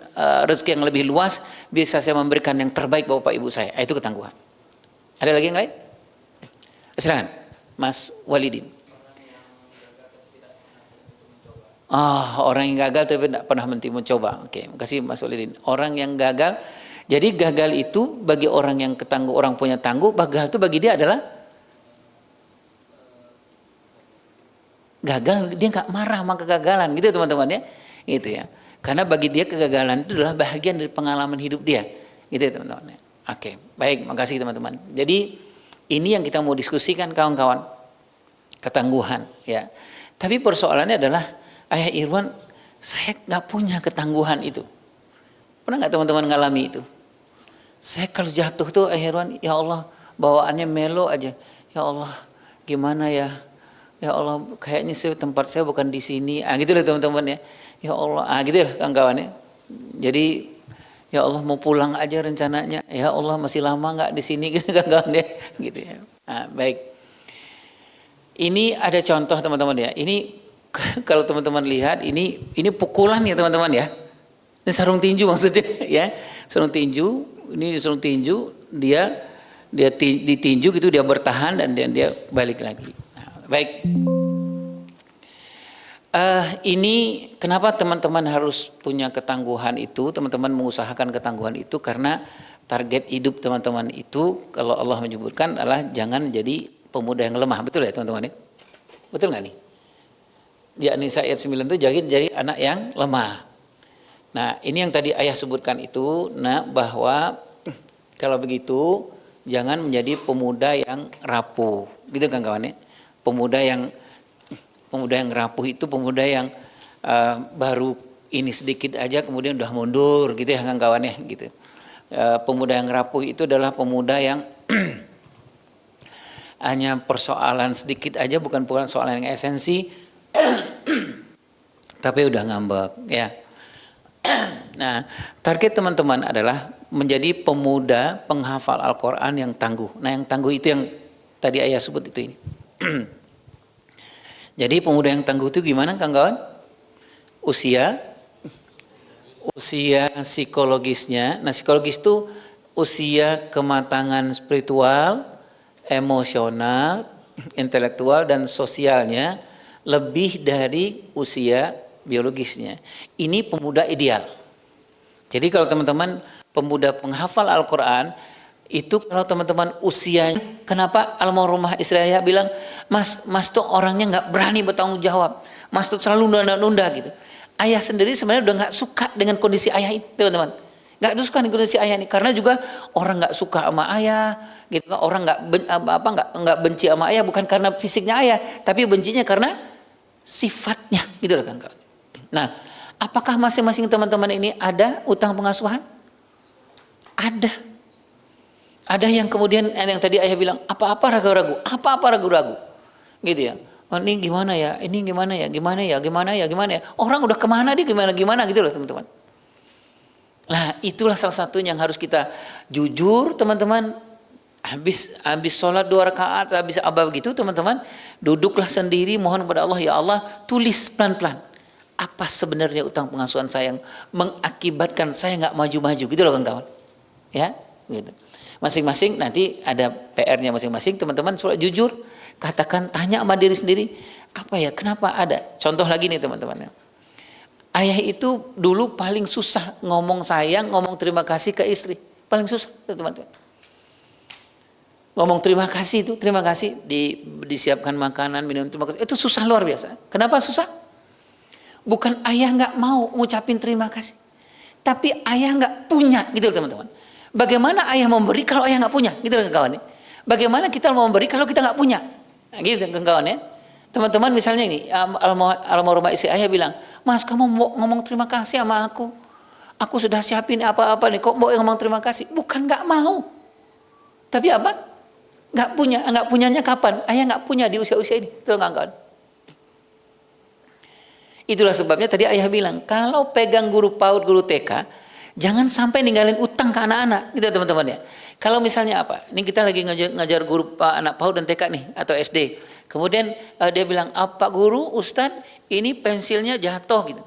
rezeki yang lebih luas, bisa saya memberikan yang terbaik Bapak Ibu saya. Itu ketangguhan. Ada lagi yang lain? Silakan, Mas Walidin. Orang yang gagal tapi tidak pernah berhenti mencoba. Oke, makasih Mas Walidin. Orang yang gagal. Jadi gagal itu bagi orang yang ketangguh, orang punya tangguh, gagal itu bagi dia adalah gagal, dia nggak marah sama kegagalan, gitu teman-teman ya, gitu ya. Karena bagi dia kegagalan itu adalah bagian dari pengalaman hidup dia, gitu ya teman-teman. Oke, baik, makasih teman-teman. Jadi ini yang kita mau diskusikan kawan-kawan, ketangguhan, ya. Tapi persoalannya adalah, Ayah Irwan, saya nggak punya ketangguhan itu. Pernah nggak teman-teman ngalami itu? Saya kalau jatuh tuh Irwan, ya Allah bawaannya melo aja. Ya Allah gimana ya? Ya Allah kayaknya tempat saya bukan di sini. Gitu lah teman-teman ya. Ya Allah, gitu lah kawan-kawan ya. Jadi ya Allah mau pulang aja rencananya. Ya Allah masih lama nggak di sini gitu kawan-kawan ya. Gitu ya. Baik. Ini ada contoh teman-teman ya. Ini kalau teman-teman lihat ini pukulan ya teman-teman ya. Ini sarung tinju maksudnya ya. Sarung tinju. Ini disuruh tinju, dia ditinju gitu, dia bertahan dan dia balik lagi. Nah, baik. Ini kenapa teman-teman harus punya ketangguhan itu, teman-teman mengusahakan ketangguhan itu karena target hidup teman-teman itu kalau Allah menyebutkan adalah jangan jadi pemuda yang lemah. Betul ya teman-teman ya? Betul nggak nih? Ya Nisa ayat 9 itu jadi anak yang lemah. Nah ini yang tadi ayah sebutkan itu, bahwa kalau begitu jangan menjadi pemuda yang rapuh, gitu kan kawan ya. Pemuda yang rapuh itu pemuda yang baru ini sedikit aja kemudian udah mundur gitu ya kawan-kawan ya gitu. Pemuda yang rapuh itu adalah pemuda yang hanya persoalan sedikit aja, bukan persoalan yang esensi tapi udah ngambek ya. Nah, target teman-teman adalah menjadi pemuda penghafal Al-Quran yang tangguh. Nah, yang tangguh itu yang tadi ayah sebut itu ini. Jadi pemuda yang tangguh itu gimana kawan-kawan? Usia psikologisnya. Nah, psikologis itu usia kematangan spiritual, emosional, intelektual dan sosialnya lebih dari usia biologisnya. Ini pemuda ideal. Jadi kalau teman-teman pemuda penghafal Al-Quran itu kalau teman-teman usianya, kenapa almarhumah istri ayah bilang, Mas tuh orangnya nggak berani bertanggung jawab, Mas tuh selalu nunda-nunda gitu. Ayah sendiri sebenarnya udah nggak suka dengan kondisi ayah ini, teman-teman. Nggak suka dengan kondisi ayah ini karena juga orang nggak suka sama ayah, gitu kan? Orang nggak benci sama ayah bukan karena fisiknya ayah, tapi bencinya karena sifatnya, gitu loh kan. Nah, apakah masing-masing teman-teman ini ada utang pengasuhan? Ada. Ada yang kemudian yang tadi ayah bilang apa-apa ragu-ragu, gitu ya. Oh, ini gimana ya, gimana ya. Orang udah kemana dia gimana gitu loh teman-teman. Nah, itulah salah satu yang harus kita jujur teman-teman. Habis sholat 2 rakaat, habis apa begitu teman-teman, duduklah sendiri mohon kepada Allah, ya Allah tulis pelan-pelan. Apa sebenarnya utang pengasuhan saya yang mengakibatkan saya nggak maju-maju gitu loh kawan-kawan. Ya, gitu. Masing-masing nanti ada PR-nya masing-masing teman-teman, sudah jujur. Katakan, tanya sama diri sendiri, apa ya, kenapa ada? Contoh lagi nih teman-teman. Ayah itu dulu paling susah ngomong sayang, ngomong terima kasih ke istri. Paling susah teman-teman. Ngomong terima kasih itu, terima kasih, disiapkan makanan, minum, terima kasih. Itu susah luar biasa. Kenapa susah? Bukan ayah nggak mau ngucapin terima kasih. Tapi ayah nggak punya, gitu teman-teman. Bagaimana ayah memberi kalau ayah nggak punya? Gitu kawan-kawan. Bagaimana kita mau memberi kalau kita nggak punya? Nah, gitu kawan ya. Teman-teman misalnya ini, almarhumah istri ayah bilang, Mas kamu mau ngomong terima kasih sama aku. Aku sudah siapin apa-apa nih, kok mau ngomong terima kasih? Bukan nggak mau. Tapi apa? Nggak punya. Nggak punyanya kapan? Ayah nggak punya di usia-usia ini. Betul nggak kawan? Itulah sebabnya tadi ayah bilang, kalau pegang guru PAUD, guru TK, jangan sampai ninggalin utang ke anak-anak, gitu teman-teman ya. Kalau misalnya apa? Ini kita lagi ngajar guru anak PAUD dan TK nih atau SD. Kemudian dia bilang, Pak Guru, Ustadz, ini pensilnya jatuh gitu.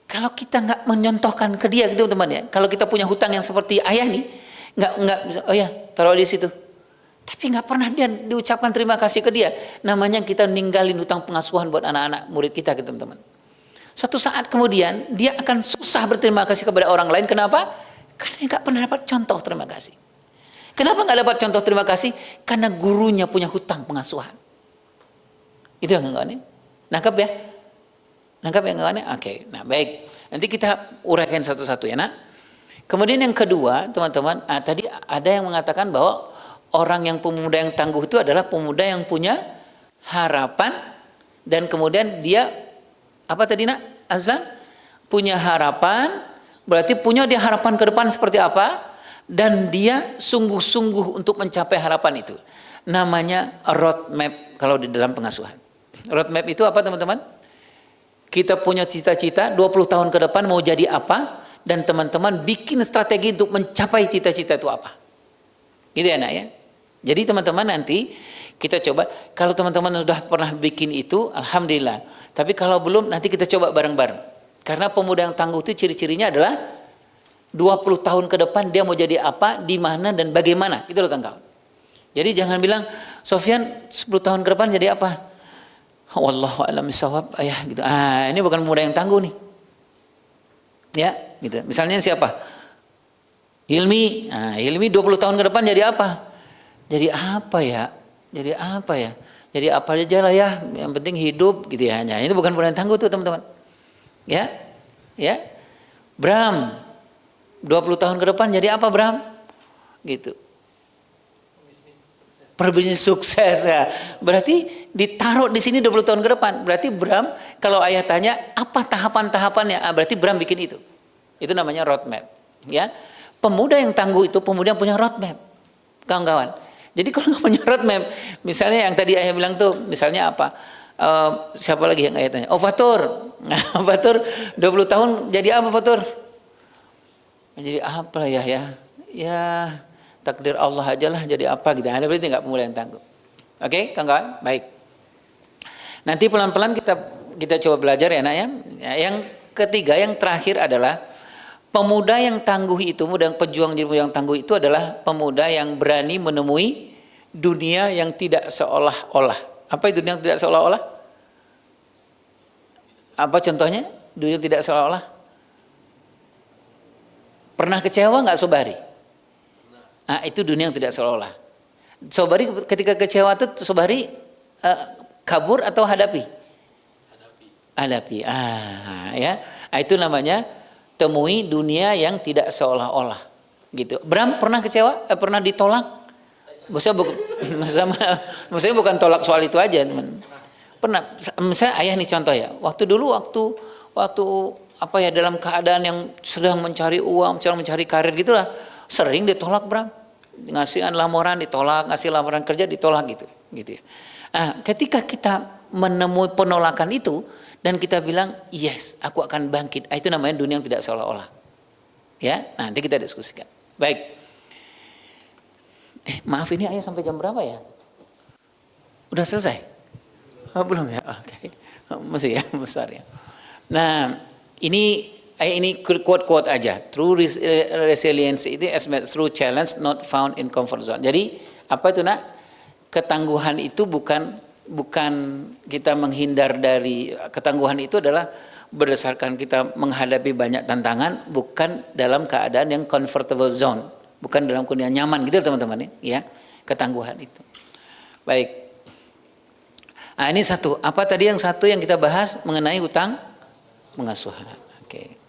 Kalau kita nggak menyontohkan ke dia gitu teman ya. Kalau kita punya hutang yang seperti ayah nih, nggak bisa, oh ya taruh di situ. Tapi nggak pernah dia diucapkan terima kasih ke dia. Namanya kita ninggalin hutang pengasuhan buat anak-anak murid kita gitu teman-teman. Suatu saat kemudian dia akan susah berterima kasih kepada orang lain. Kenapa? Karena dia nggak pernah dapat contoh terima kasih. Kenapa nggak dapat contoh terima kasih? Karena gurunya punya hutang pengasuhan. Itu yang kawan-kawan. Nangkap ya? Nangkap ya kawan-kawan? Oke. Nah baik. Nanti kita uraikan satu-satu ya nak. Kemudian yang kedua teman-teman, tadi ada yang mengatakan bahwa orang yang pemuda yang tangguh itu adalah pemuda yang punya harapan dan kemudian dia apa tadi nak Azlan? Punya harapan, berarti punya dia harapan ke depan seperti apa dan dia sungguh-sungguh untuk mencapai harapan itu. Namanya roadmap kalau di dalam pengasuhan. Roadmap itu apa teman-teman? Kita punya cita-cita 20 tahun ke depan mau jadi apa dan teman-teman bikin strategi untuk mencapai cita-cita itu apa. Gitu ya nak ya. Jadi teman-teman nanti kita coba, kalau teman-teman sudah pernah bikin itu, alhamdulillah. Tapi kalau belum, nanti kita coba bareng-bareng. Karena pemuda yang tangguh itu ciri-cirinya adalah 20 tahun ke depan dia mau jadi apa, di mana dan bagaimana. Gitu loh kawan-kawan. Jadi jangan bilang, Sofyan 10 tahun ke depan jadi apa? Wallahu a'lam bishawab, ayah gitu. Ini bukan pemuda yang tangguh nih. Ya, gitu. Misalnya siapa? Hilmi. Hilmi 20 tahun ke depan jadi apa? Jadi apa ya? Jadi apa ya? Jadi apa aja lah ya, yang penting hidup gitu ya. Hanya itu bukan pemuda yang tangguh tuh teman-teman. Ya. Ya. Bram 20 tahun ke depan jadi apa Bram? Gitu. Perbisnis sukses ya. Berarti ditaruh di sini 20 tahun ke depan. Berarti Bram, kalau ayah tanya apa tahapan-tahapannya, berarti Bram bikin itu. Itu namanya roadmap. Ya, pemuda yang tangguh itu pemuda yang punya roadmap, kawan-kawan. Jadi kalau nggak punya roadmap, misalnya yang tadi ayah bilang tuh, misalnya apa? Siapa lagi yang ayah tanya? Oh, Fatur. Nah, Fatur 20 tahun jadi apa Fatur? Jadi apa ya? Ya takdir Allah aja lah jadi apa gitu. Ada berarti nggak pemuda yang tangguh. Oke, kawan-kawan? Baik. Nanti pelan-pelan kita coba belajar ya nak ya. Yang ketiga, yang terakhir adalah pemuda yang tangguh itu, pemuda yang pejuang jadi pemuda yang tangguh itu adalah pemuda yang berani menemui dunia yang tidak seolah-olah. Apa itu dunia yang tidak seolah-olah? Apa contohnya? Dunia yang tidak seolah-olah. Pernah kecewa nggak Sobari? Nah, itu dunia yang tidak seolah-olah. Sobari ketika kecewa itu Sobari kabur atau hadapi? Hadapi. Ya. Itu namanya temui dunia yang tidak seolah-olah. Gitu. Bram pernah kecewa? Pernah ditolak? Maksudnya bukan tolak soal itu aja, teman. Pernah, misalnya ayah nih contoh ya. Waktu apa ya, dalam keadaan yang sedang mencari uang, sedang mencari karir gitulah, sering ditolak Bram. Ngasih lamaran ditolak, ngasih lamaran kerja ditolak gitu ya. Ketika kita menemui penolakan itu dan kita bilang yes, aku akan bangkit, itu namanya dunia yang tidak seolah-olah. Ya, nanti kita diskusikan. Baik. Maaf, ini ayah sampai jam berapa ya? Udah selesai? Belum ya? Oke. Masih ya, besar ya. Nah, ini quote-quote aja. True resilience itu through challenge not found in comfort zone. Jadi apa itu nak? Ketangguhan itu bukan kita menghindar dari ketangguhan, itu adalah berdasarkan kita menghadapi banyak tantangan, bukan dalam keadaan yang comfortable zone, bukan dalam kondisi nyaman gitu teman-teman ya. Ketangguhan itu. Baik. Ini satu. Apa tadi yang satu yang kita bahas mengenai hutang pengasuhan? Oke.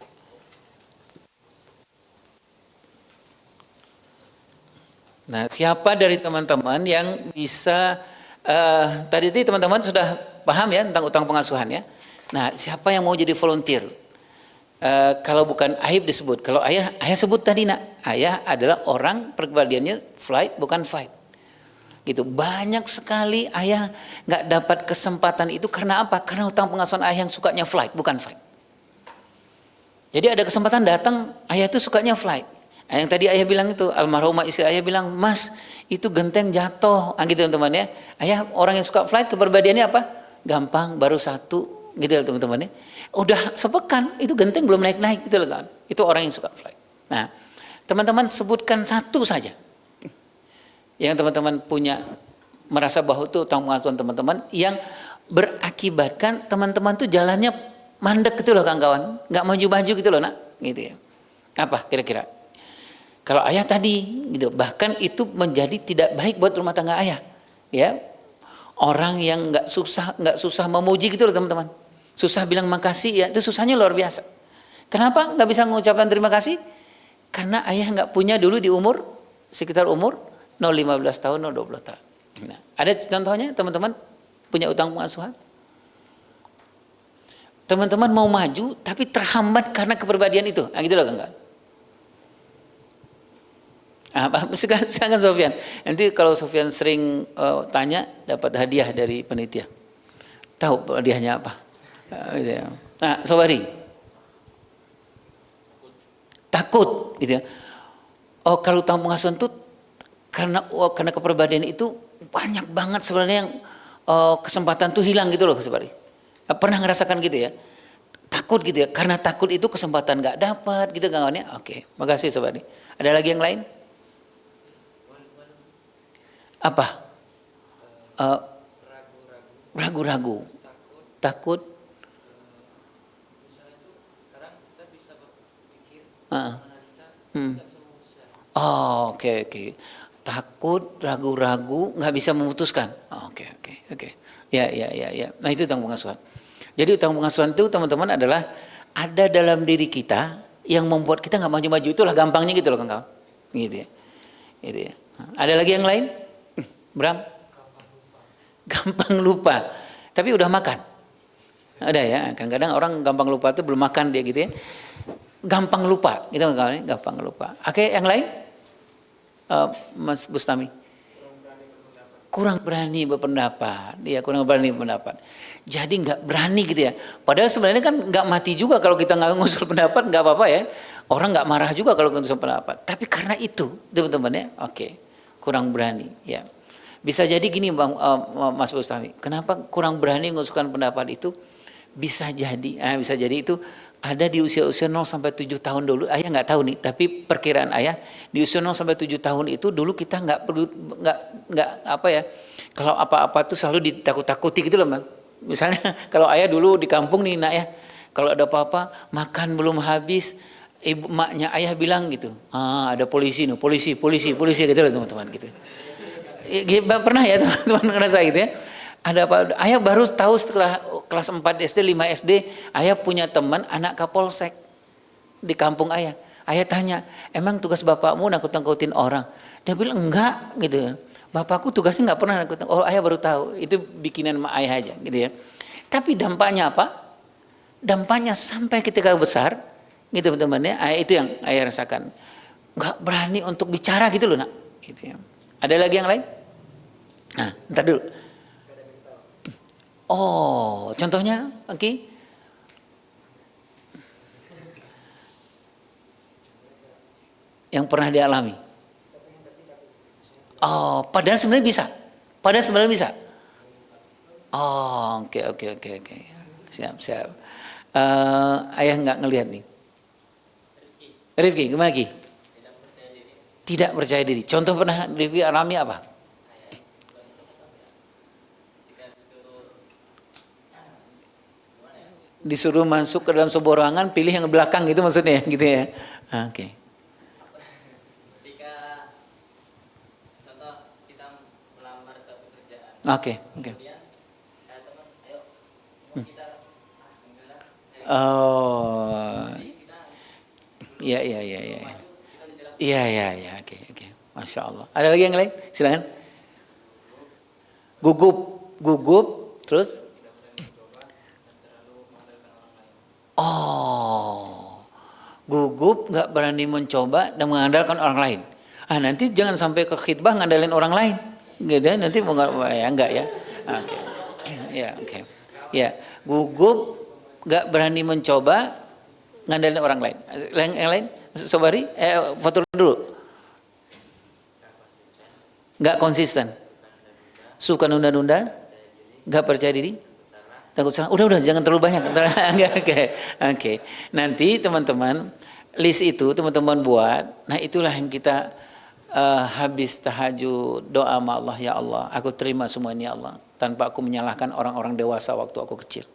Nah, siapa dari teman-teman yang bisa tadi teman-teman sudah paham ya tentang utang pengasuhan ya? Nah, siapa yang mau jadi volunteer? Kalau bukan Aib disebut. Kalau ayah sebut tadi nak, ayah adalah orang perkembaliannya flight bukan fight. Gitu. Banyak sekali ayah nggak dapat kesempatan itu karena apa? Karena hutang pengasuhan ayah yang sukanya flight bukan fight. Jadi ada kesempatan datang, ayah itu sukanya flight. Yang tadi ayah bilang itu, almarhumah istri ayah bilang, Mas itu genteng jatuh, gitu teman-teman ya. Ayah orang yang suka flight, kepribadiannya apa? Gampang, baru satu, gitu ya teman-teman ya. Udah sepekan, itu genteng belum naik-naik, gitu loh kan. Itu orang yang suka flight. Nah, teman-teman sebutkan satu saja. Yang teman-teman punya, merasa bahwa itu utang pengasuhan teman-teman, yang berakibatkan teman-teman tuh jalannya mandek gitu loh kawan-kawan. Nggak maju-maju gitu loh nak, gitu ya. Apa kira-kira? Kalau ayah tadi gitu, bahkan itu menjadi tidak baik buat rumah tangga ayah. Ya. Orang yang nggak susah memuji gitu loh teman-teman. Susah bilang makasih ya, itu susahnya luar biasa. Kenapa nggak bisa mengucapkan terima kasih? Karena ayah nggak punya dulu di sekitar umur 0,15 tahun, 0,20 tahun. Nah, ada contohnya teman-teman punya utang pengasuhan? Teman-teman mau maju tapi terhambat karena kepribadian itu. Nah, gitu loh kan? Silakan Sofyan. Nanti kalau Sofyan sering tanya dapat hadiah dari penitia. Tahu hadiahnya apa? Nah, Sobari. Takut gitu ya. Oh, kalau utang pengasuhan itu karena kepribadian itu banyak banget sebenarnya yang kesempatan tuh hilang gitu loh Sobari. Pernah ngerasakan gitu ya? Takut gitu ya. Karena takut itu kesempatan nggak dapat gitu kawannya. Oke, makasih Sobari. Ada lagi yang lain? Apa? Ragu-ragu, takut. Oh, oke. Takut, ragu-ragu, nggak bisa memutuskan. Oke. Ya. Nah itu utang pengasuhan. Jadi utang pengasuhan itu teman-teman adalah ada dalam diri kita yang membuat kita nggak maju-maju, itulah gampangnya gitu loh kawan-kawan. Gitu ya. Ada lagi yang lain? Bram? gampang lupa, tapi udah makan. Ada ya, kadang-kadang orang gampang lupa tuh belum makan dia gitu ya. Gampang lupa, gitu kan, gampang lupa. Oke, yang lain? Mas Bustami. Kurang berani berpendapat. Dia kurang berani berpendapat. Jadi nggak berani gitu ya. Padahal sebenarnya kan nggak mati juga kalau kita nggak ngusul pendapat, nggak apa-apa ya. Orang nggak marah juga kalau ngusul pendapat. Tapi karena itu, teman-teman ya, oke, kurang berani ya. Bisa jadi gini Bang Mas Bustami, kenapa kurang berani mengusulkan pendapat itu? Bisa jadi itu ada di usia-usia 0 sampai 7 tahun dulu. Ayah nggak tahu nih, tapi perkiraan ayah di usia 0 sampai 7 tahun itu dulu kita nggak apa ya, kalau apa-apa tuh selalu ditakut-takuti gitu loh Bang. Misalnya kalau ayah dulu di kampung nih nak ya, kalau ada apa-apa makan belum habis, maknya ayah bilang gitu, ada polisi nih, polisi gitu loh teman-teman gitu. Pernah ya teman-teman ngerasa gitu ya? Ada apa? Ayah baru tahu setelah kelas 4 SD, 5 SD, ayah punya teman anak kapolsek di kampung ayah. Ayah tanya, emang tugas bapakmu nakut-nakutin orang? Dia bilang enggak gitu. Bapakku tugasnya nggak pernah nakut. Oh, ayah baru tahu. Itu bikinan sama ayah aja gitu ya. Tapi dampaknya apa? Dampaknya sampai ketika besar, gitu teman-teman ya. Itu yang ayah rasakan. Nggak berani untuk bicara gitu loh nak. Gitu ya. Ada lagi yang lain? Nah, ntar dulu. Oh, contohnya, oke? Yang pernah dialami. Oh, padahal sebenarnya bisa. Oh, oke. Siap. Ayah nggak ngelihat nih. Rifki, gimana Ki? Tidak percaya diri. Contoh pernah Rifki alami apa? Disuruh masuk ke dalam sebuah ruangan, pilih yang belakang gitu maksudnya, gitu ya. Oke. Ketika contoh kita melamar suatu kerjaan. Oke. Kemudian teman, ayo kita alhamdulillah. Oh. Iya. Iya, oke. Masya Allah. Ada lagi yang lain? Silakan. Gugup, terus? Oh, gugup, nggak berani mencoba dan mengandalkan orang lain. Nanti jangan sampai ke khidbah ngandalin orang lain, gitu. Nanti mau enggak ya? Oke. Ya, gugup, nggak berani mencoba ngandalin orang lain. Yang lain, Sobari, foto dulu. Nggak konsisten, suka nunda-nunda, nggak percaya diri. Takut salah. Udah jangan terlalu banyak. Oke. Nanti teman-teman list itu teman-teman buat. Nah itulah yang kita habis tahajud doa sama Allah, ya Allah, aku terima semua ini ya Allah, tanpa aku menyalahkan orang-orang dewasa waktu aku kecil.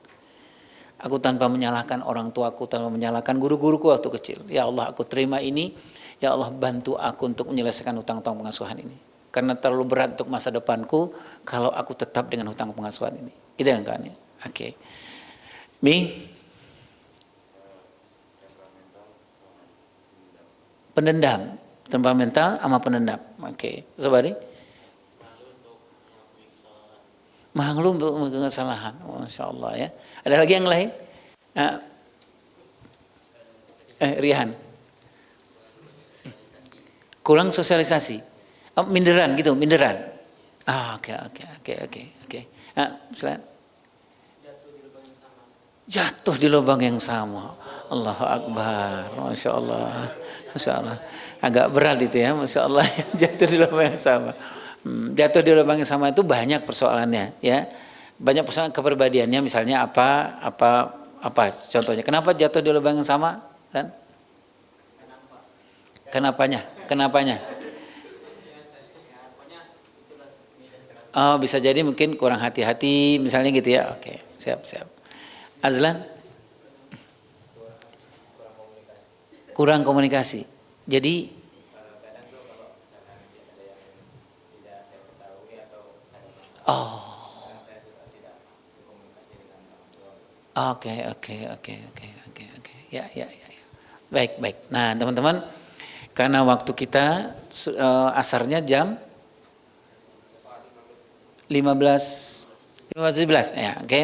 Aku tanpa menyalahkan orang tuaku, tanpa menyalahkan guru-guruku waktu kecil. Ya Allah, aku terima ini. Ya Allah, bantu aku untuk menyelesaikan hutang-hutang pengasuhan ini. Karena terlalu berat untuk masa depanku kalau aku tetap dengan hutang pengasuhan ini. Itu yang kan ya. Oke. Mi? Pendendam. Temperamental sama pendendam. Oke. Sobari? Malu untuk melakukan kesalahan. Masya Allah ya. Ada lagi yang lain? Rihan. Kurang sosialisasi. Minderan. Oke. Silakan. Jatuh di lubang yang sama. Allahu Akbar. Masya Allah. Agak berat itu ya. Masya Allah. Jatuh di lubang yang sama. Jatuh di lubang yang sama itu banyak persoalannya ya. Banyak persoalan kepribadiannya, misalnya apa contohnya. Kenapa jatuh di lubang yang sama? Kan? Kenapanya? Oh, bisa jadi mungkin kurang hati-hati misalnya gitu ya. Oke, siap. Azlan? Kurang komunikasi. Jadi Oke. Ya. Baik. Nah, teman-teman, karena waktu kita asarnya jam 15 15-17 ya, oke.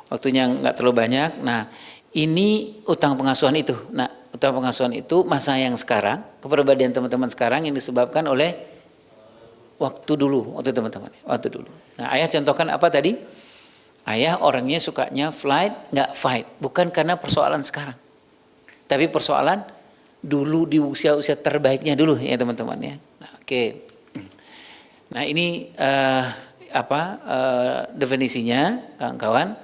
Waktunya nggak terlalu banyak. Nah, ini utang pengasuhan itu. Nah, utang pengasuhan itu masa yang sekarang, kepribadian teman-teman sekarang yang disebabkan oleh waktu dulu, waktu teman-teman, waktu dulu. Nah, ayah contohkan apa tadi? Ayah orangnya sukanya flight, nggak fight. Bukan karena persoalan sekarang. Tapi persoalan dulu di usia-usia terbaiknya dulu ya teman-teman ya. Nah, oke. Nah, ini definisinya kawan-kawan.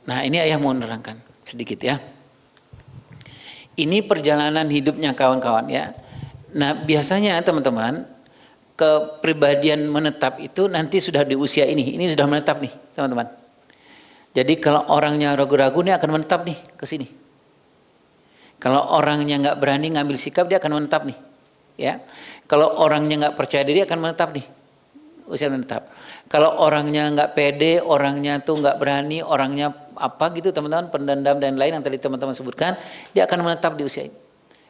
Nah, ini ayah mau menerangkan sedikit ya. Ini perjalanan hidupnya kawan-kawan ya. Nah, biasanya teman-teman kepribadian menetap itu nanti sudah di usia ini sudah menetap nih teman-teman. Jadi kalau orangnya ragu-ragu nih akan menetap nih ke sini. Kalau orangnya nggak berani ngambil sikap dia akan menetap nih, ya. Kalau orangnya nggak percaya diri akan menetap nih, usia menetap. Kalau orangnya nggak pede, orangnya tuh nggak berani, orangnya apa gitu teman-teman, pendendam dan lain yang tadi teman-teman sebutkan, dia akan menetap di usia ini.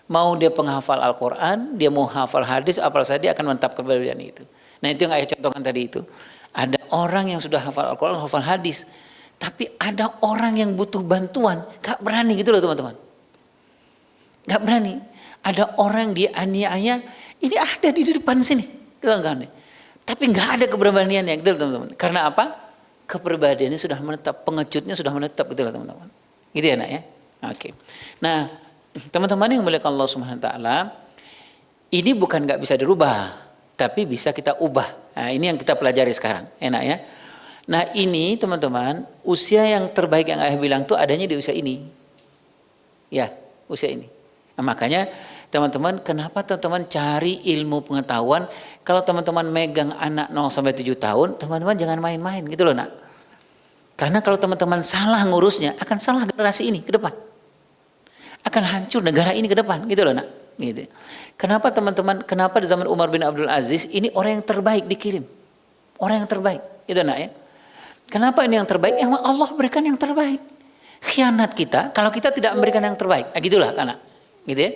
Mau dia penghafal Al-Quran, dia mau hafal hadis, apal saja dia akan menetap kepribadian itu. Nah, itu yang ayah contohkan tadi itu. Ada orang yang sudah hafal Al-Quran, hafal hadis, tapi ada orang yang butuh bantuan, gak berani gitu loh teman-teman. Gak berani. Ada orang dia aniaya, ini ada di depan sini, kan? Tapi gak ada keberaniannya gitu loh teman-teman. Karena apa? Kepribadiannya sudah menetap, pengecutnya sudah menetap gitu loh teman-teman. Gitu ya nak ya. Oke. Nah, teman-teman yang mulia Allah Subhanahu wa taala, ini bukan nggak bisa dirubah, tapi bisa kita ubah. Nah, ini yang kita pelajari sekarang, enak ya. Nah, ini teman-teman, usia yang terbaik yang ayah bilang tuh adanya di usia ini. Ya, usia ini. Nah, makanya teman-teman, kenapa teman-teman cari ilmu pengetahuan? Kalau teman-teman megang anak 0 sampai 7 tahun, teman-teman jangan main-main gitu loh, nak. Karena kalau teman-teman salah ngurusnya, akan salah generasi ini ke depan. Akan hancur negara ini ke depan gitu loh nak, gitu. Kenapa teman-teman, kenapa di zaman Umar bin Abdul Aziz ini orang yang terbaik dikirim, orang yang terbaik itu nak ya. Kenapa ini yang terbaik? Yang Allah berikan yang terbaik. Khianat kita kalau kita tidak memberikan yang terbaik, gitulah karena gitu ya.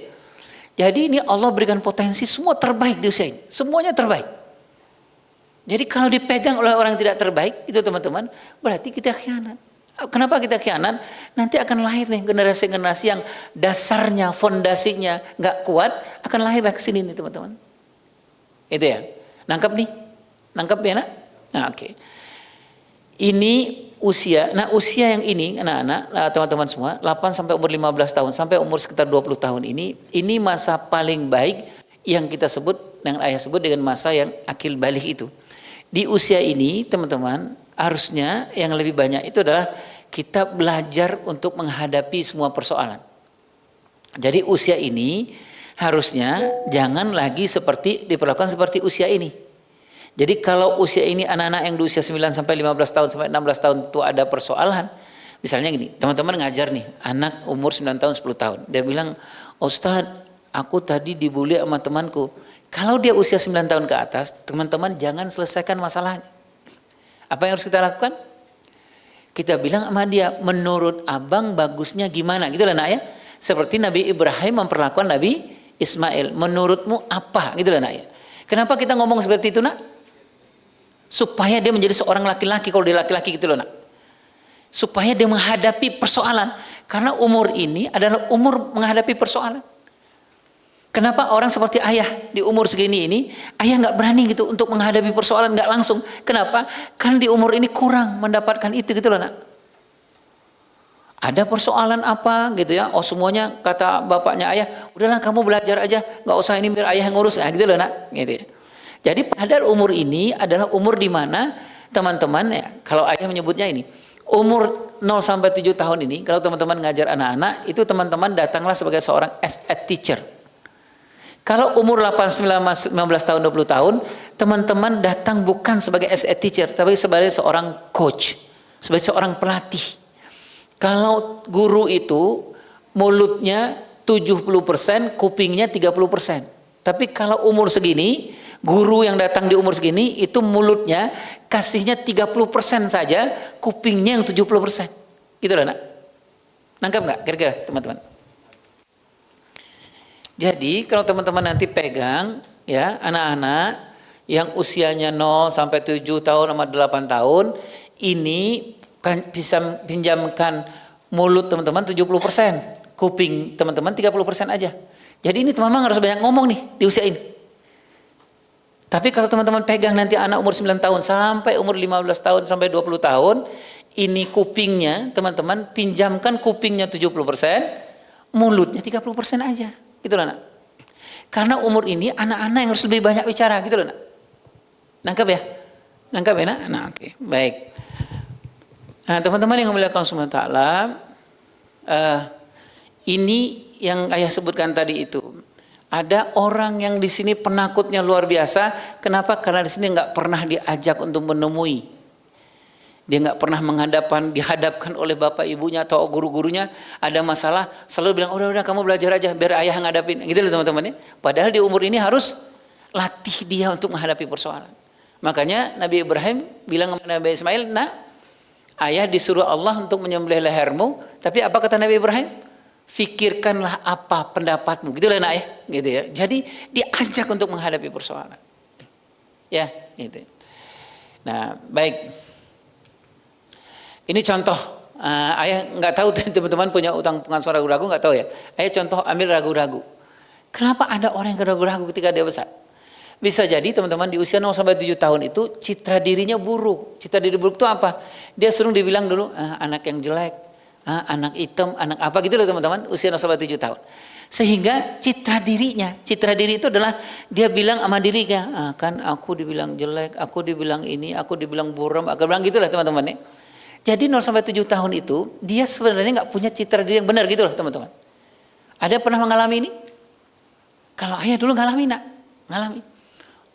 Jadi ini Allah berikan potensi semua terbaik di usia ini, semuanya terbaik. Jadi kalau dipegang oleh orang yang tidak terbaik itu teman-teman, berarti kita khianat. Kenapa kita khianat? Nanti akan lahir nih generasi-generasi yang dasarnya, fondasinya nggak kuat, akan lahir ke sini nih teman-teman. Itu ya, nangkap nih, nangkap ya nak. Nah, oke. Ini usia, nah usia yang ini anak-anak, teman-teman semua, 8 sampai umur 15 tahun sampai umur sekitar 20 tahun ini masa paling baik yang kita sebut, yang ayah sebut dengan masa yang akil balik itu. Di usia ini teman-teman, harusnya yang lebih banyak itu adalah kita belajar untuk menghadapi semua persoalan. Jadi usia ini harusnya jangan lagi diperlakukan seperti usia ini. Jadi kalau usia ini anak-anak yang di usia 9 sampai 15 tahun sampai 16 tahun itu ada persoalan. Misalnya gini, teman-teman ngajar nih, anak umur 9 tahun 10 tahun. Dia bilang, "Ustadz, aku tadi dibully sama temanku." Kalau dia usia 9 tahun ke atas, teman-teman jangan selesaikan masalahnya. Apa yang harus kita lakukan? Kita bilang sama dia, menurut abang bagusnya gimana? Gitu lah nak ya. Seperti Nabi Ibrahim memperlakukan Nabi Ismail. Menurutmu apa? Gitu lah nak ya. Kenapa kita ngomong seperti itu nak? Supaya dia menjadi seorang laki-laki. Kalau dia laki-laki gitu loh nak. Supaya dia menghadapi persoalan. Karena umur ini adalah umur menghadapi persoalan. Kenapa orang seperti ayah di umur segini ini, ayah nggak berani gitu untuk menghadapi persoalan nggak langsung. Kenapa? Kan di umur ini kurang mendapatkan itu gitu loh nak. Ada persoalan apa gitu ya? Oh semuanya kata bapaknya ayah, udahlah kamu belajar aja, nggak usah ini biar ayah yang ngurus, nah, gitu loh nak. Gitu ya. Jadi padahal umur ini adalah umur di mana teman-teman ya, kalau ayah menyebutnya ini, umur 0 sampai 7 tahun ini, kalau teman-teman ngajar anak-anak, itu teman-teman datanglah sebagai seorang as a teacher. Kalau umur 8, 9, 15 tahun, 20 tahun, teman-teman datang bukan sebagai as a teacher, tapi sebagai seorang coach, sebagai seorang pelatih. Kalau guru itu mulutnya 70%, kupingnya 30%. Tapi kalau umur segini, guru yang datang di umur segini, itu mulutnya kasihnya 30% saja, kupingnya yang 70%. Gitu loh nak. Nangkap nggak kira-kira teman-teman? Jadi kalau teman-teman nanti pegang ya anak-anak yang usianya 0 sampai 7 tahun sama 8 tahun, ini kan bisa pinjamkan mulut teman-teman 70%, kuping teman-teman 30% aja. Jadi ini teman-teman harus banyak ngomong nih di usia ini. Tapi kalau teman-teman pegang nanti anak umur 9 tahun sampai umur 15 tahun sampai 20 tahun, ini kupingnya teman-teman pinjamkan kupingnya 70%, mulutnya 30% aja. Gitu loh nak. Karena umur ini anak-anak yang harus lebih banyak bicara gitu loh nak. Nangkap ya? Nangkap ya nak? Nah oke, baik. Nah teman-teman yang memuliakan Allah Subhanahu wa taala, ini yang ayah sebutkan tadi itu. Ada orang yang di sini penakutnya luar biasa. Kenapa? Karena di sini nggak pernah diajak untuk menemui. Dia nggak pernah dihadapkan oleh bapak ibunya atau guru-gurunya. Ada masalah, selalu bilang udah kamu belajar aja, biar ayah ngadapin. Gitu loh teman-teman ya. Padahal di umur ini harus latih dia untuk menghadapi persoalan. Makanya Nabi Ibrahim bilang kepada Nabi Ismail, nah ayah disuruh Allah untuk menyembelih lehermu, tapi apa kata Nabi Ibrahim? Fikirkanlah apa pendapatmu, gitu lah nak ya, gitu ya. Jadi diajak untuk menghadapi persoalan, ya, gitu. Nah, baik. Ini contoh. Ayah nggak tahu teman-teman punya utang pengasuhan ragu-ragu nggak tahu ya. Ayah contoh ambil ragu-ragu. Kenapa ada orang yang ragu-ragu ketika dia besar? Bisa jadi teman-teman di usia 0 sampai 7 tahun itu citra dirinya buruk. Citra diri buruk itu apa? Dia sering dibilang dulu anak yang jelek, anak hitam, anak apa gitu loh teman-teman, usia 0 sampai 7 tahun. Sehingga citra diri itu adalah dia bilang sama dirinya, kan aku dibilang jelek, aku dibilang ini, aku dibilang buram, aku bilang gitulah teman-teman ya. Jadi 0 sampai 7 tahun itu dia sebenarnya nggak punya citra diri yang benar gitu loh teman-teman. Ada pernah mengalami ini? Kalau ayah dulu ngalami.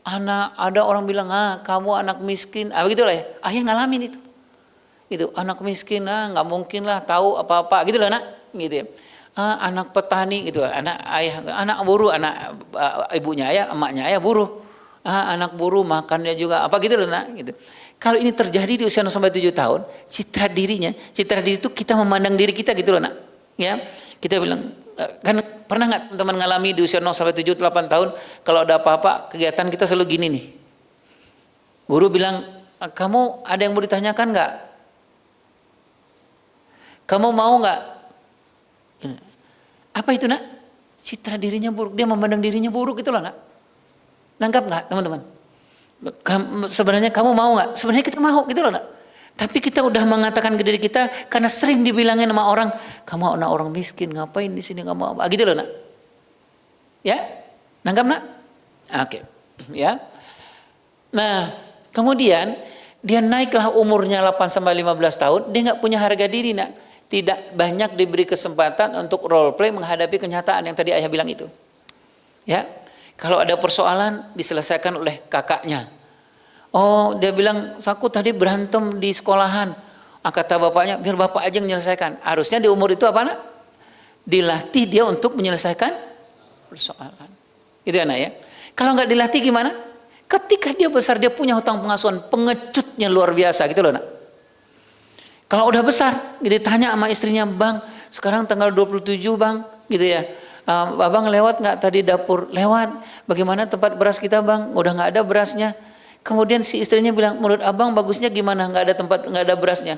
Ada orang bilang, kamu anak miskin, begitulah ya. Ayah ngalamin itu. Gitu, anak miskin, nggak mungkin lah tahu apa-apa, gitu lah nak, gitu ya. Anak petani, gitu, anak buruh, ibunya ayah, emaknya ayah buruh. Anak buruh makannya juga apa gitu loh nak, gitu. Kalau ini terjadi di usia 0 sampai 7 tahun, citra diri itu kita memandang diri kita gitu loh nak, ya. Kita bilang, kan pernah nggak teman-teman ngalami di usia 0 sampai 7, 8 tahun kalau ada apa-apa kegiatan kita selalu gini nih. Guru bilang, kamu ada yang mau ditanyakan nggak? Kamu mau nggak? Apa itu nak? Citra dirinya buruk, dia memandang dirinya buruk itu loh nak. Nangkap nggak teman-teman? Sebenarnya kamu mau nggak? Sebenarnya kita mau gitu loh nak. Tapi kita udah mengatakan ke diri kita karena sering dibilangin sama orang, kamu anak orang miskin, ngapain di sini kamu apa? Gitu loh nak. Ya, nangkap nak? Oke, ya. Nah, kemudian dia naiklah umurnya 8 sampai 15 tahun, dia nggak punya harga diri nak. Tidak banyak diberi kesempatan untuk role play menghadapi kenyataan yang tadi ayah bilang itu. Ya, kalau ada persoalan diselesaikan oleh kakaknya. Oh, dia bilang, aku tadi berantem di sekolahan. Kata bapaknya, biar bapak aja yang menyelesaikan. Harusnya di umur itu apa nak? Dilatih dia untuk menyelesaikan persoalan. Itu anak ya. Kalau nggak dilatih gimana? Ketika dia besar dia punya hutang pengasuhan, pengecutnya luar biasa gitu loh nak. Kalau udah besar, ditanya sama istrinya, bang, sekarang tanggal 27 bang, gitu ya. Abang lewat nggak tadi dapur? Lewat. Bagaimana tempat beras kita bang? Udah nggak ada berasnya. Kemudian si istrinya bilang, menurut abang bagusnya gimana? Nggak ada berasnya.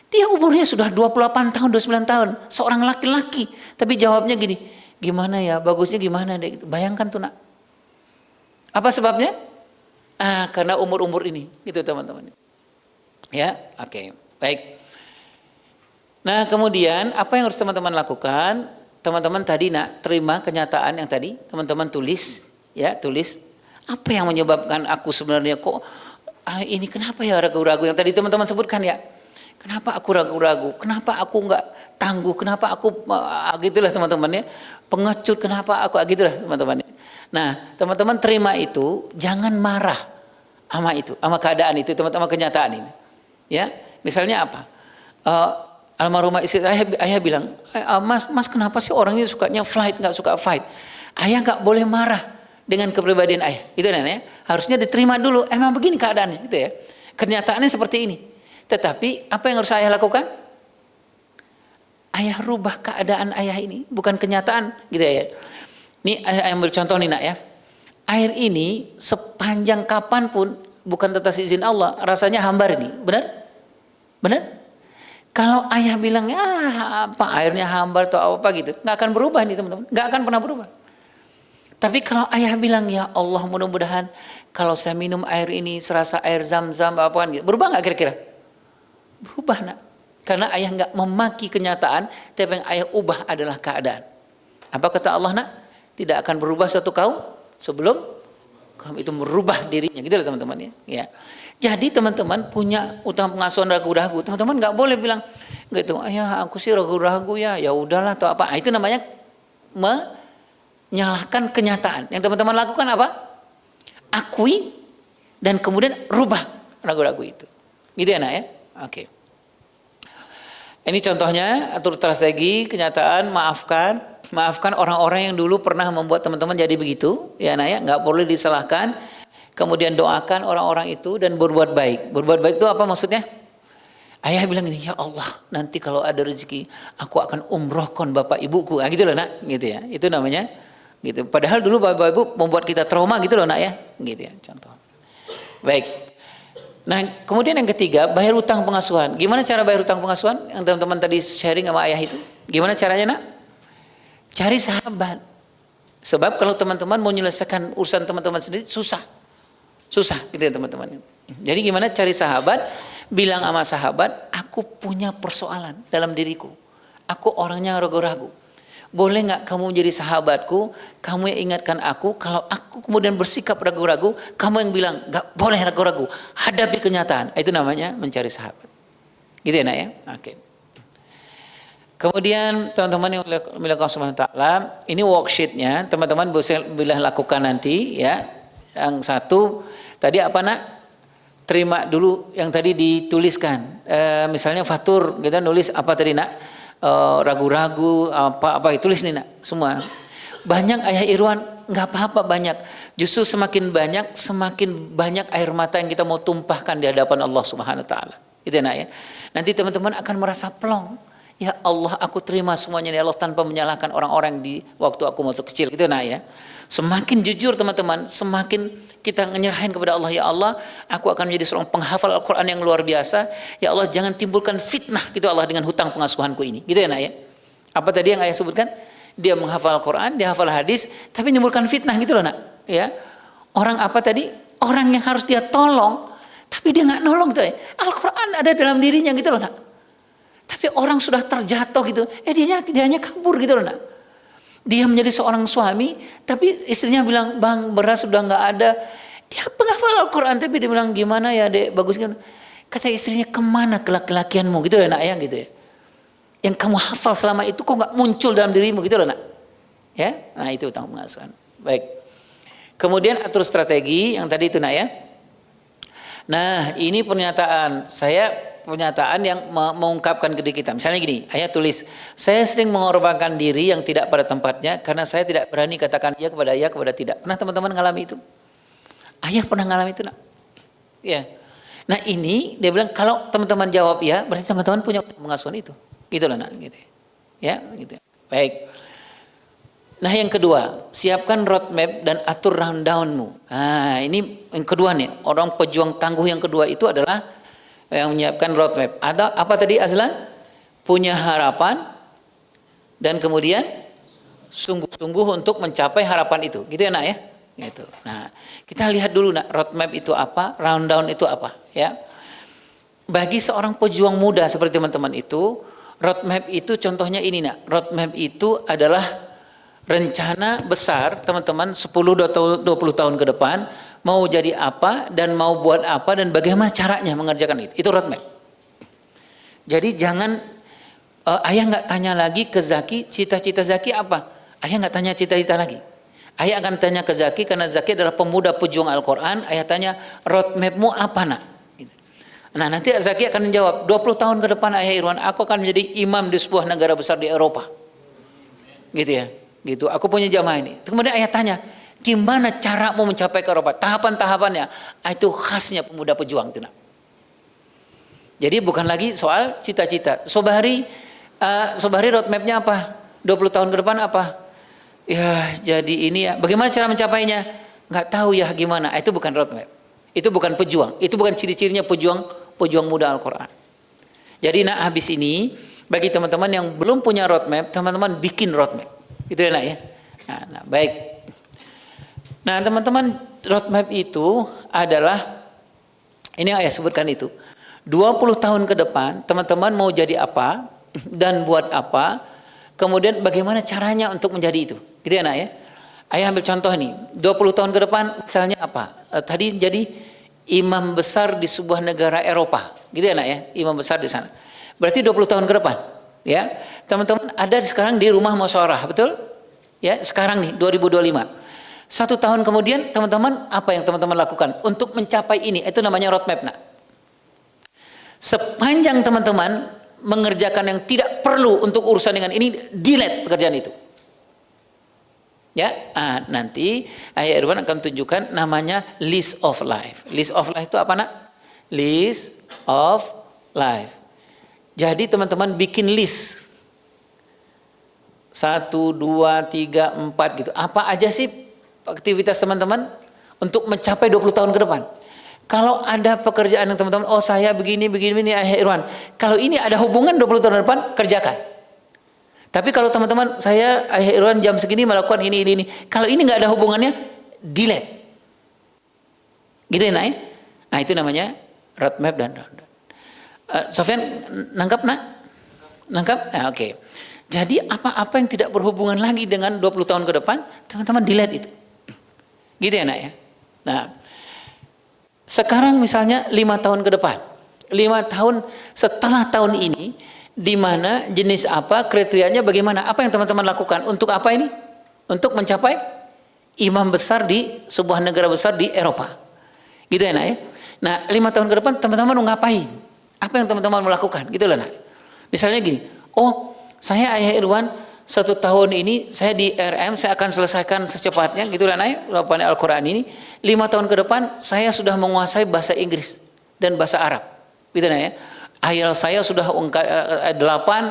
Dia umurnya sudah 28 tahun, 29 tahun, seorang laki-laki. Tapi jawabnya gini, gimana ya? Bagusnya gimana deh? Bayangkan tuh nak. Apa sebabnya? Karena umur-umur ini, gitu teman-teman. Ya, oke, baik. Nah kemudian apa yang harus teman-teman lakukan? Teman-teman tadi nak terima kenyataan yang tadi teman-teman tulis, ya tulis. Apa yang menyebabkan aku sebenarnya kok ini kenapa ya ragu-ragu yang tadi teman-teman sebutkan ya? Kenapa aku ragu-ragu? Kenapa aku nggak tangguh? Kenapa aku gitulah teman-teman ya? Pengecut, kenapa aku gitulah teman-teman. Nah teman-teman terima itu, jangan marah sama itu, sama keadaan itu, teman-teman kenyataan ini. Ya, misalnya apa? Almarhumah istri ayah bilang, mas kenapa sih orang ini sukanya flight, nggak suka fight? Ayah nggak boleh marah dengan kepribadian ayah, itu ya. Harusnya diterima dulu. Emang begini keadaannya, gitu ya. Kenyataannya seperti ini. Tetapi apa yang harus ayah lakukan? Ayah rubah keadaan ayah ini, bukan kenyataan, gitu ya. Ini ayah ambil contoh nih nak ya. air ini sepanjang kapanpun bukan atas izin Allah, rasanya hambar ini. Benar? Benar? Kalau ayah bilang, apa airnya hambar atau apa gitu, nggak akan berubah nih teman-teman, nggak akan pernah berubah. Tapi kalau ayah bilang, ya Allah mudah-mudahan kalau saya minum air ini serasa air zam-zam apa kan gitu, berubah nggak kira-kira? Berubah nak, karena ayah nggak memaki kenyataan, tapi yang ayah ubah adalah keadaan. Apa kata Allah nak? Tidak akan berubah satu kaum sebelum kaum itu merubah dirinya, gitu loh teman-teman ya. Jadi teman-teman punya utang pengasuhan ragu-ragu, teman-teman nggak boleh bilang gitu, ayah aku sih ragu-ragu ya udahlah atau apa. Itu namanya menyalahkan kenyataan. Yang teman-teman lakukan apa? Akui dan kemudian rubah ragu-ragu itu. Gitu ya nak ya? Oke. Ini contohnya atur strategi kenyataan, maafkan orang-orang yang dulu pernah membuat teman-teman jadi begitu. Ya nak ya, nggak boleh disalahkan. Kemudian doakan orang-orang itu dan berbuat baik. Berbuat baik itu apa maksudnya? Ayah bilang ini, ya Allah, nanti kalau ada rezeki, aku akan umrohkan bapak ibuku. Nah, gitu loh nak, gitu ya. Itu namanya, gitu. Padahal dulu bapak ibu membuat kita trauma, gitu loh nak ya, gitu ya. Contoh. Baik. Nah, kemudian yang ketiga, bayar utang pengasuhan. Gimana cara bayar utang pengasuhan? Yang teman-teman tadi sharing sama ayah itu. Gimana caranya nak? Cari sahabat. Sebab kalau teman-teman mau menyelesaikan urusan teman-teman sendiri, susah, gitu ya teman-teman. Jadi gimana cari sahabat? Bilang sama sahabat, aku punya persoalan dalam diriku. Aku orangnya ragu-ragu. Boleh nggak kamu menjadi sahabatku? Kamu yang ingatkan aku. Kalau aku kemudian bersikap ragu-ragu, kamu yang bilang nggak boleh ragu-ragu. Hadapi kenyataan. Itu namanya mencari sahabat. Gitu ya nak ya? Oke. Kemudian teman-teman yang Allah Subhanahu wa taala, ini worksheetnya, teman-teman boleh lakukan nanti ya. Yang satu tadi apa nak? Terima dulu yang tadi dituliskan. Misalnya fatur, kita nulis apa tadi nak? Ragu-ragu apa tulis nih nak semua. Banyak ayah Irwan, nggak apa-apa banyak. Justru semakin banyak air mata yang kita mau tumpahkan di hadapan Allah Subhanahu wa taala. Itu nak ya. Nanti teman-teman akan merasa plong. Ya Allah, aku terima semuanya ya Allah tanpa menyalahkan orang-orang di waktu aku masih kecil. Gitu nak ya. Semakin jujur teman-teman, semakin kita menyerahin kepada Allah, ya Allah, aku akan menjadi seorang penghafal Al-Quran yang luar biasa. Ya Allah, jangan timbulkan fitnah gitu Allah dengan hutang pengasuhanku ini. Gitu ya nak ya. Apa tadi yang ayah sebutkan? Dia menghafal Al-Quran, dia hafal hadis, tapi menimbulkan fitnah gitu loh nak. Ya. Orang apa tadi? Orang yang harus dia tolong, tapi dia nggak nolong gitu ya. Al-Quran ada dalam dirinya gitu loh nak. Tapi orang sudah terjatuh gitu, dia hanya kabur gitu loh nak. Dia menjadi seorang suami, tapi istrinya bilang, bang beras sudah nggak ada. Dia penghafal Al-Quran, tapi dia bilang gimana ya dek, bagus kan? Kata istrinya, kemana kelaki-lakianmu gitu loh nak ya gitu ya. Yang kamu hafal selama itu kok nggak muncul dalam dirimu gitu loh nak. Ya, nah itu utang pengasuhan. Baik. Kemudian atur strategi yang tadi itu nak ya. Nah ini pernyataan yang mengungkapkan ke diri kita. Misalnya gini, ayah tulis, saya sering mengorbankan diri yang tidak pada tempatnya karena saya tidak berani katakan iya kepada tidak. Pernah teman-teman ngalami itu? Ayah pernah ngalami itu nak? Ya. Nah ini dia bilang kalau teman-teman jawab ya, berarti teman-teman punya pengasuhan itu. Gitu loh nak, gitu. Ya, gitu. Baik. Nah yang kedua, siapkan roadmap dan atur rundownmu. Nah ini yang kedua nih, orang pejuang tangguh yang kedua itu adalah yang menyiapkan roadmap. Ada apa tadi Azlan? Punya harapan dan kemudian sungguh-sungguh untuk mencapai harapan itu. Gitu ya nak ya? Gitu. Nah, kita lihat dulu nak roadmap itu apa, rundown itu apa, ya. Bagi seorang pejuang muda seperti teman-teman itu, roadmap itu contohnya ini nak. Roadmap itu adalah rencana besar teman-teman 10-20 tahun ke depan. Mau jadi apa dan mau buat apa dan bagaimana caranya mengerjakan itu. Itu roadmap. Jadi jangan ayah nggak tanya lagi ke Zaki cita-cita Zaki apa. Ayah nggak tanya cita-cita lagi. Ayah akan tanya ke Zaki karena Zaki adalah pemuda pejuang Al-Quran. Ayah tanya roadmapmu apa nak. Nah nanti Zaki akan menjawab 20 tahun ke depan ayah Irwan aku akan menjadi imam di sebuah negara besar di Eropa. Gitu ya. Gitu. Aku punya jamaah ini. Kemudian ayah tanya. Gimana cara mau mencapai ke Eropa? Tahapan-tahapannya. Itu khasnya pemuda pejuang itu nak. Jadi bukan lagi soal cita-cita. Sobari roadmapnya apa? 20 tahun ke depan apa? Ya jadi ini ya. Bagaimana cara mencapainya? nggak tahu ya gimana. Itu bukan roadmap. Itu bukan pejuang. Itu bukan ciri-cirinya pejuang muda Al-Quran. Jadi habis ini bagi teman-teman yang belum punya roadmap, teman-teman bikin roadmap. Itu ya nak ya. Nah, baik. Nah teman-teman, roadmap itu adalah ini yang ayah sebutkan itu. 20 tahun ke depan teman-teman mau jadi apa dan buat apa, kemudian bagaimana caranya untuk menjadi itu. Gitu ya nak ya. Ayah ambil contoh nih, 20 tahun ke depan misalnya apa? Tadi jadi imam besar di sebuah negara Eropa. Gitu ya nak ya, imam besar di sana. Berarti 20 tahun ke depan. Ya, teman-teman ada sekarang di rumah musyawarah, betul? Ya, sekarang nih 2025. 1 tahun kemudian teman-teman apa yang teman-teman lakukan untuk mencapai ini? Itu namanya roadmap nak. Sepanjang teman-teman mengerjakan yang tidak perlu untuk urusan dengan ini, delete pekerjaan itu. Ya, nanti Ayah Irwan akan tunjukkan namanya list of life. List of life itu apa nak? List of life. Jadi teman-teman bikin list 1, 2, 3, 4 gitu. Apa aja sih aktivitas teman-teman untuk mencapai 20 tahun ke depan? Kalau ada pekerjaan yang teman-teman, oh saya begini Ayah Irwan. Kalau ini ada hubungan 20 tahun ke depan, kerjakan. Tapi kalau teman-teman, saya Ayah Irwan jam segini melakukan ini. Kalau ini nggak ada hubungannya, delete. Gitu ya nak ya? Nah itu namanya roadmap dan rundown. Sofyan nangkap nak? Nangkap? Nah, oke. Jadi apa-apa yang tidak berhubungan lagi dengan 20 tahun ke depan, teman-teman delete itu. Gitu ya nak ya? Nah, sekarang misalnya 5 tahun ke depan. 5 tahun setelah tahun ini, di mana jenis apa, kriterianya bagaimana, apa yang teman-teman lakukan untuk apa ini? Untuk mencapai imam besar di sebuah negara besar di Eropa. Gitu ya nak ya? Nah 5 tahun ke depan teman-teman mau ngapain? Apa yang teman-teman melakukan? Gitu loh nak. Misalnya gini, oh saya Ayah Irwan 1 tahun ini saya di RM saya akan selesaikan secepatnya gitu lah nak, laporan Al-Quran ini. 5 tahun ke depan saya sudah menguasai bahasa Inggris dan bahasa Arab. Gitu nak ya. IELTS saya sudah 8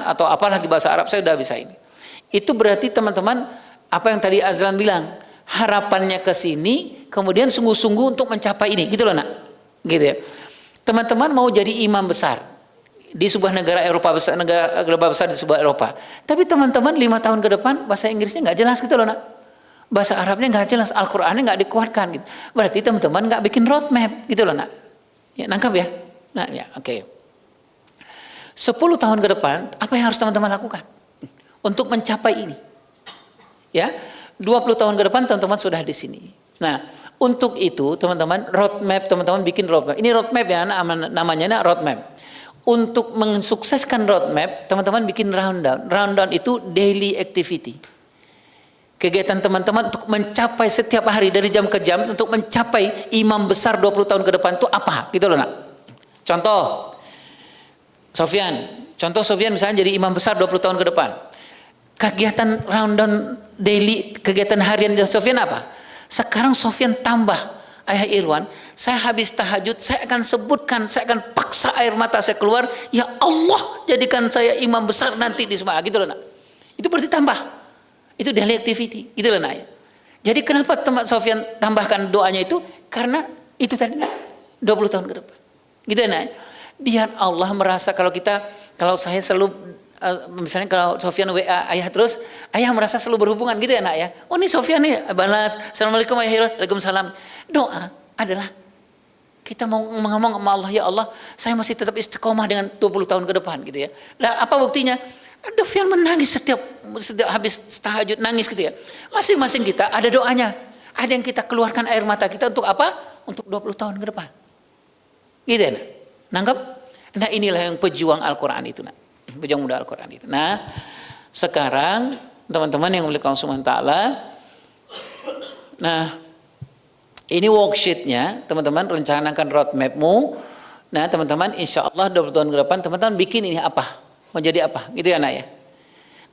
atau apalagi bahasa Arab saya sudah bisa ini. Itu berarti teman-teman apa yang tadi Azlan bilang, harapannya ke sini kemudian sungguh-sungguh untuk mencapai ini. Gitu loh nak. Gitu ya. Teman-teman mau jadi imam besar di sebuah negara Eropa besar, negara global besar di sebuah Eropa. Tapi teman-teman 5 tahun ke depan bahasa Inggrisnya nggak jelas gitu loh nak. Bahasa Arabnya nggak jelas, Al-Qurannya nggak dikuatkan gitu. Berarti teman-teman nggak bikin roadmap gitu loh nak. Ya nangkap ya. Nah ya oke. 10 tahun ke depan apa yang harus teman-teman lakukan untuk mencapai ini? Ya 20 tahun ke depan teman-teman sudah di sini. Nah untuk itu teman-teman roadmap, teman-teman bikin roadmap. Ini roadmap ya namanya roadmap. Untuk mensukseskan roadmap, teman-teman bikin rundown. Rundown itu daily activity. Kegiatan teman-teman untuk mencapai setiap hari dari jam ke jam untuk mencapai imam besar 20 tahun ke depan itu apa? Gitu loh nak. Contoh Sofyan misalnya jadi imam besar 20 tahun ke depan. Kegiatan rundown daily, kegiatan harian Sofyan apa? Sekarang Sofyan tambah, Ayah Irwan, saya habis tahajud, saya akan sebutkan, saya akan paksa air mata saya keluar, ya Allah jadikan saya imam besar nanti di semua, gitu loh nak. Itu berarti tambah, itu daily activity, gitu loh nak. Jadi kenapa teman Sofyan tambahkan doanya itu? Karena itu tadi nak, 20 tahun ke depan, gitu nak. Biar Allah merasa kalau saya selalu misalnya kalau Sofyan WA ayah terus, ayah merasa selalu berhubungan gitu ya nak ya. Oh ini Sofyan nih balas, Assalamualaikum ayah, waalaikumsalam. Doa adalah kita mau ngomong sama Allah, ya Allah saya masih tetap istiqomah dengan 20 tahun ke depan gitu ya. Nah apa buktinya? Sofyan menangis setiap habis tahajud nangis gitu ya. Masing-masing kita ada doanya. Ada yang kita keluarkan air mata kita untuk apa? Untuk 20 tahun ke depan. Gitu ya nak. Nangkep? Nah inilah yang pejuang Al-Quran itu nak. Pejuang muda Al-Quran itu. Nah, sekarang teman-teman yang memiliki Allah Subhanahu wa taala. Nah, ini worksheetnya, teman-teman rencanakan roadmapmu. Nah, teman-teman insya Allah 20 tahun ke depan teman-teman bikin ini apa? Mau jadi apa? Gitu ya nak ya.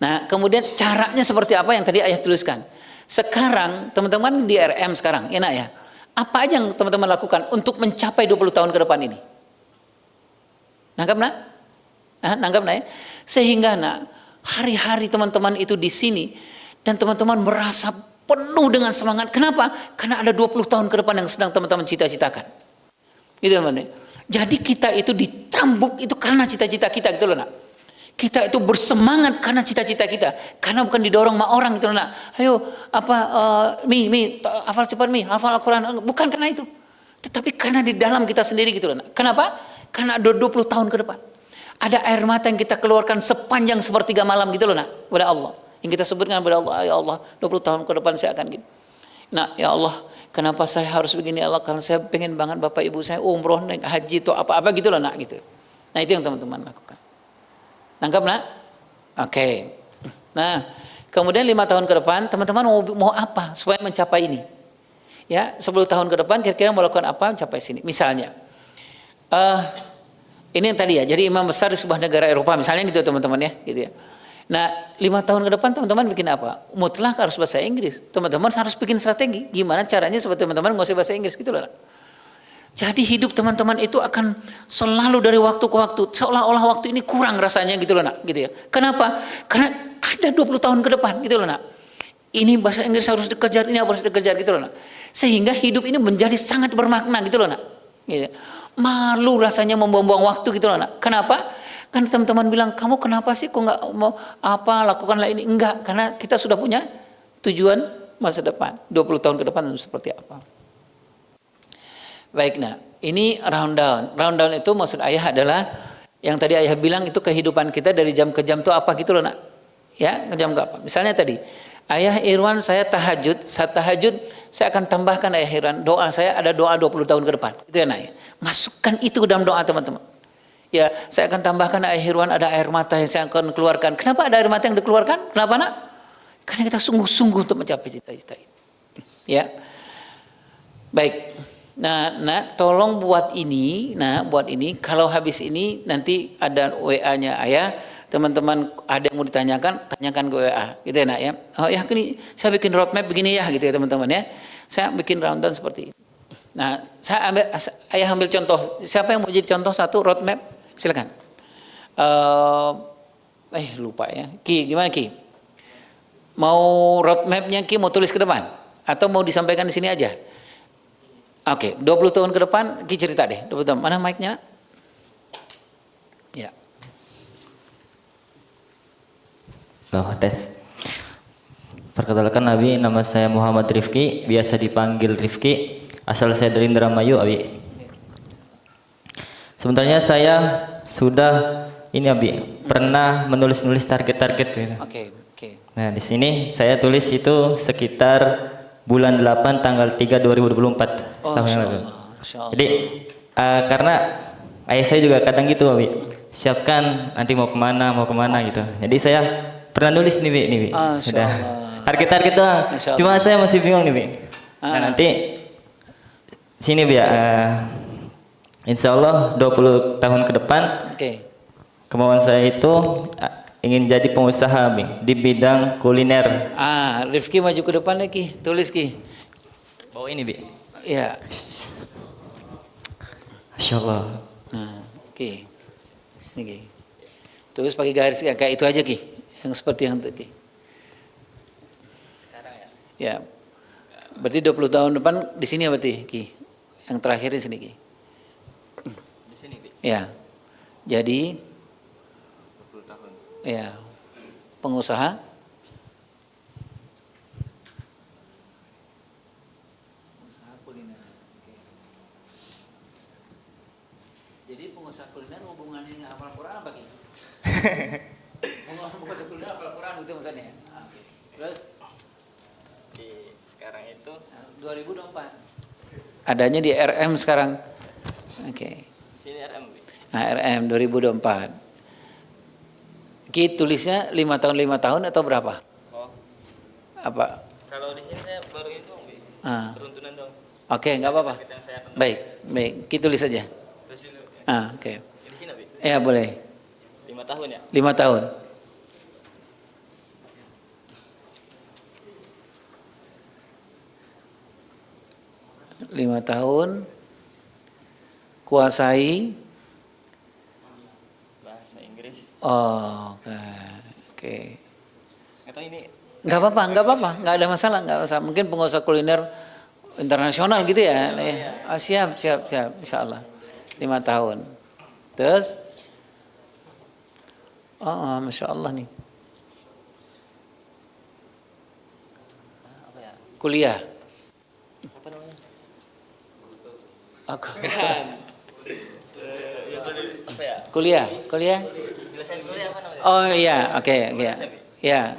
Nah, kemudian caranya seperti apa yang tadi ayah tuliskan. Sekarang teman-teman di RM sekarang, ya nak ya. Apa aja yang teman-teman lakukan untuk mencapai 20 tahun ke depan ini? Nangkap nak? Nangkap nak ya? Sehingga nak hari-hari teman-teman itu di sini dan teman-teman merasa penuh dengan semangat. Kenapa? Karena ada 20 tahun ke depan yang sedang teman-teman cita-citakan. Gitu teman-teman. Jadi kita itu dicambuk itu karena cita-cita kita gitu loh nak. Kita itu bersemangat karena cita-cita kita, karena bukan didorong sama orang gitu loh nak. Ayo hafal cepat hafal Al-Quran, bukan karena itu. Tetapi karena di dalam kita sendiri gitu loh nak. Kenapa? Karena ada 20 tahun ke depan. Ada air mata yang kita keluarkan sepanjang sepertiga malam gitu loh nak, kepada Allah. Yang kita sebutkan kepada Allah, ya Allah 20 tahun ke depan saya akan gitu. Nah ya Allah, kenapa saya harus begini Allah? Karena saya pengen banget bapak ibu saya umroh, naik haji atau apa-apa gitu loh nak gitu. Nah itu yang teman-teman lakukan. Nangkap nak? Oke. Nah kemudian 5 tahun ke depan teman-teman mau apa supaya mencapai ini? Ya 10 tahun ke depan kira-kira mau lakukan apa mencapai sini? Misalnya, ini yang tadi ya. Jadi imam besar di sebuah negara Eropa misalnya gitu teman-teman ya, gitu ya. Nah 5 tahun ke depan teman-teman bikin apa? Mutlak harus bahasa Inggris. Teman-teman harus bikin strategi. Gimana caranya supaya teman-teman menguasai bahasa Inggris gitu loh. Jadi hidup teman-teman itu akan selalu dari waktu ke waktu seolah-olah waktu ini kurang rasanya gitu loh nak, gitu ya. Kenapa? Karena ada 20 tahun ke depan gitu loh nak. Ini bahasa Inggris harus dikejar, ini harus dikejar gitu loh nak. Sehingga hidup ini menjadi sangat bermakna gitu loh nak. Gitu. Malu rasanya membuang-buang waktu gitu loh nak. Kenapa? Kan teman-teman bilang, kamu kenapa sih kok nggak mau apa lakukanlah ini? Enggak, karena kita sudah punya tujuan masa depan 20 tahun ke depan seperti apa. Baik, nah ini rundown. Rundown itu maksud ayah adalah yang tadi ayah bilang itu kehidupan kita dari jam ke jam itu apa gitu loh nak. Ya, ke jam ke apa? Misalnya tadi ayah Irwan saya tahajud, saat tahajud saya akan tambahkan ayah Irwan doa saya ada doa 20 tahun ke depan. Itu ya nak ya. Masukkan itu ke dalam doa teman-teman. Ya, saya akan tambahkan ayah Irwan ada air mata yang saya akan keluarkan. Kenapa ada air mata yang dikeluarkan? Kenapa nak? Karena kita sungguh-sungguh untuk mencapai cita-cita itu. Ya. Baik. Nah, tolong buat ini. Nah, buat ini. Kalau habis ini nanti ada WA-nya ayah. Teman-teman ada yang mau ditanyakan, tanyakan ke WA. Gitu ya nak ya. Oh ya, ini saya bikin roadmap begini ya, gitu ya teman-teman ya. Saya bikin rundown seperti ini. Nah, ayah ambil contoh. Siapa yang mau jadi contoh satu roadmap? Silakan. Lupa ya. Ki, gimana Ki? Mau roadmapnya Ki mau tulis ke depan atau mau disampaikan di sini aja? Oke, 20 tahun ke depan Ki cerita deh. 20 tahun. Mana mic-nya? Ya. Loh, tes. Perkenalkan Abi, nama saya Muhammad Rifki, biasa dipanggil Rifki. Asal saya dari Indramayu, Abi. Sebenarnya saya sudah ini Abi, pernah menulis-nulis target-target gitu. Oke. Nah, di sini saya tulis itu sekitar bulan 8 tanggal 3 2024 setahun yang lalu. Jadi karena ayah saya juga kadang gitu Abi, siapkan nanti mau kemana gitu. Jadi saya pernah nulis nih Bi, sudah target-target doang. Cuma saya masih bingung nih Bi. Nah, nanti sini Bi ya, insya Allah 20 tahun ke depan kemauan saya itu ingin jadi pengusaha Bi, di bidang kuliner. Rifki maju ke depan lagi, tulis Ki. Oh ini Bi. Ya. Masya Allah. Nah, Ki. Ini Ki. Tulis pakai garis kayak itu aja Ki. Yang seperti yang itu Ki. Sekarang ya? Ya. Berarti 20 tahun depan di sini ya berarti Ki. Yang terakhir di sini Ki. Di sini Bi. Ya. Jadi 20 tahun. ya, pengusaha kuliner. Oke. Jadi pengusaha kuliner hubungannya dengan hafal Quran apa Ki? Pengusaha kuliner hafal Quran itu maksudnya. Oke. Terus Di sekarang itu 2024. Adanya di RM sekarang. Oke. sini RM Bi. Nah, RM 2024. Ki tulisnya 5 tahun atau berapa? Oh. Apa? Kalau di sini saya baru itu Bi. Peruntunan dong. Oke, nggak apa-apa. Yang saya akan Baik. Ki tulis saja. terus dulu. Oke. Di sini Bi. Ya boleh. 5 tahun ya? 5 tahun. Kuasai. Bahasa Inggris. Oh, oke. Atau ini Nggak apa-apa, nggak apa-apa, nggak ada masalah, nggak masalah. Mungkin pengusaha kuliner internasional gitu ya. Siap, insya Allah. 5 tahun. Terus, masya Allah nih. Kuliah. Aku. Kuliah. Oh iya, oke. Ya,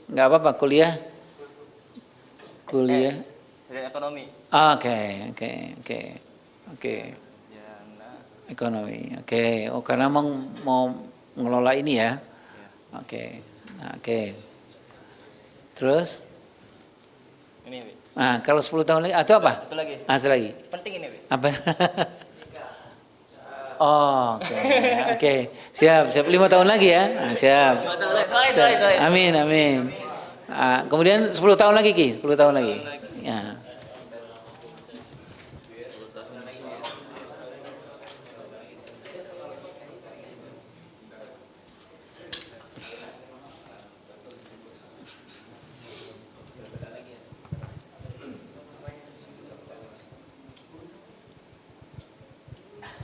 nggak apa-apa kuliah. Ekonomi. Oke. Ekonomi. Oke. Oh, karena mau mengelola ini ya. Oke. Nah, oke. Terus? Ini, Wi. Nah, kalau 10 tahun lagi atau apa? Satu lagi. Satu lagi. Penting ini, Wi. Apa? Oh, oke. Siap. 5 tahun lagi ya. Nah, siap. Doain. Amin. Kemudian 10 tahun lagi Ki, 10 tahun lagi. Ya.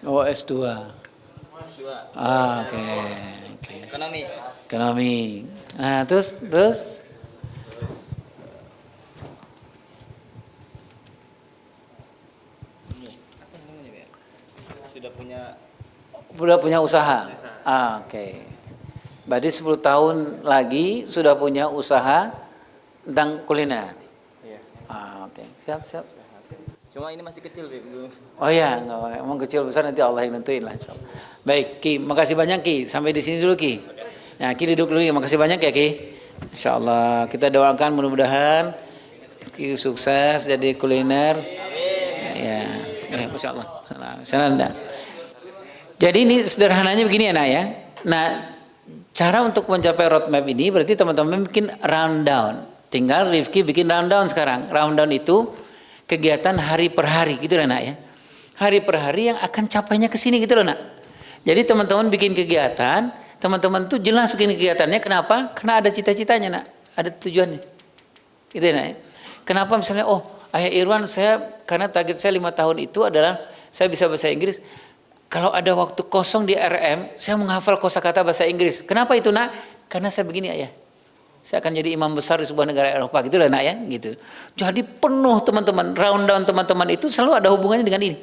Oh, S2. Oke. Ekonomi. Nah, terus sudah punya usaha. Oke. Berarti 10 tahun lagi sudah punya usaha tentang kuliner. Iya. Oke. Siap. Cuma ini masih kecil, Wi. Oh ya, emang kecil besar nanti Allah yang nentuin lah. Baik, Ki, makasih banyak Ki. Sampai di sini dulu Ki. Nah, Ki duduk dulu Ki. Makasih banyak ya Ki. Insya Allah kita doakan mudah-mudahan Ki sukses jadi kuliner. Ya, Masya Allah. Senanda. Jadi ini sederhananya begini ya Nak ya. Nah, cara untuk mencapai roadmap ini berarti teman-teman bikin rundown. Tinggal Rifki bikin rundown sekarang. Rundown itu kegiatan hari per hari gitu lah Nak ya. Hari per hari yang akan capainya ke sini gitu loh Nak. Jadi teman-teman bikin kegiatan, teman-teman tuh jelas bikin kegiatannya kenapa? Karena ada cita-citanya Nak, ada tujuannya. Gitu ya Nak ya. Kenapa misalnya Ayah Irwan karena target saya 5 tahun itu adalah saya bisa bahasa Inggris. Kalau ada waktu kosong di RM, saya menghafal kosakata bahasa Inggris. Kenapa itu Nak? Karena saya begini Ayah. Saya akan jadi imam besar di sebuah negara Eropa gitu lah Nak ya, gitu. Jadi penuh teman-teman, rundown teman-teman itu selalu ada hubungannya dengan ini.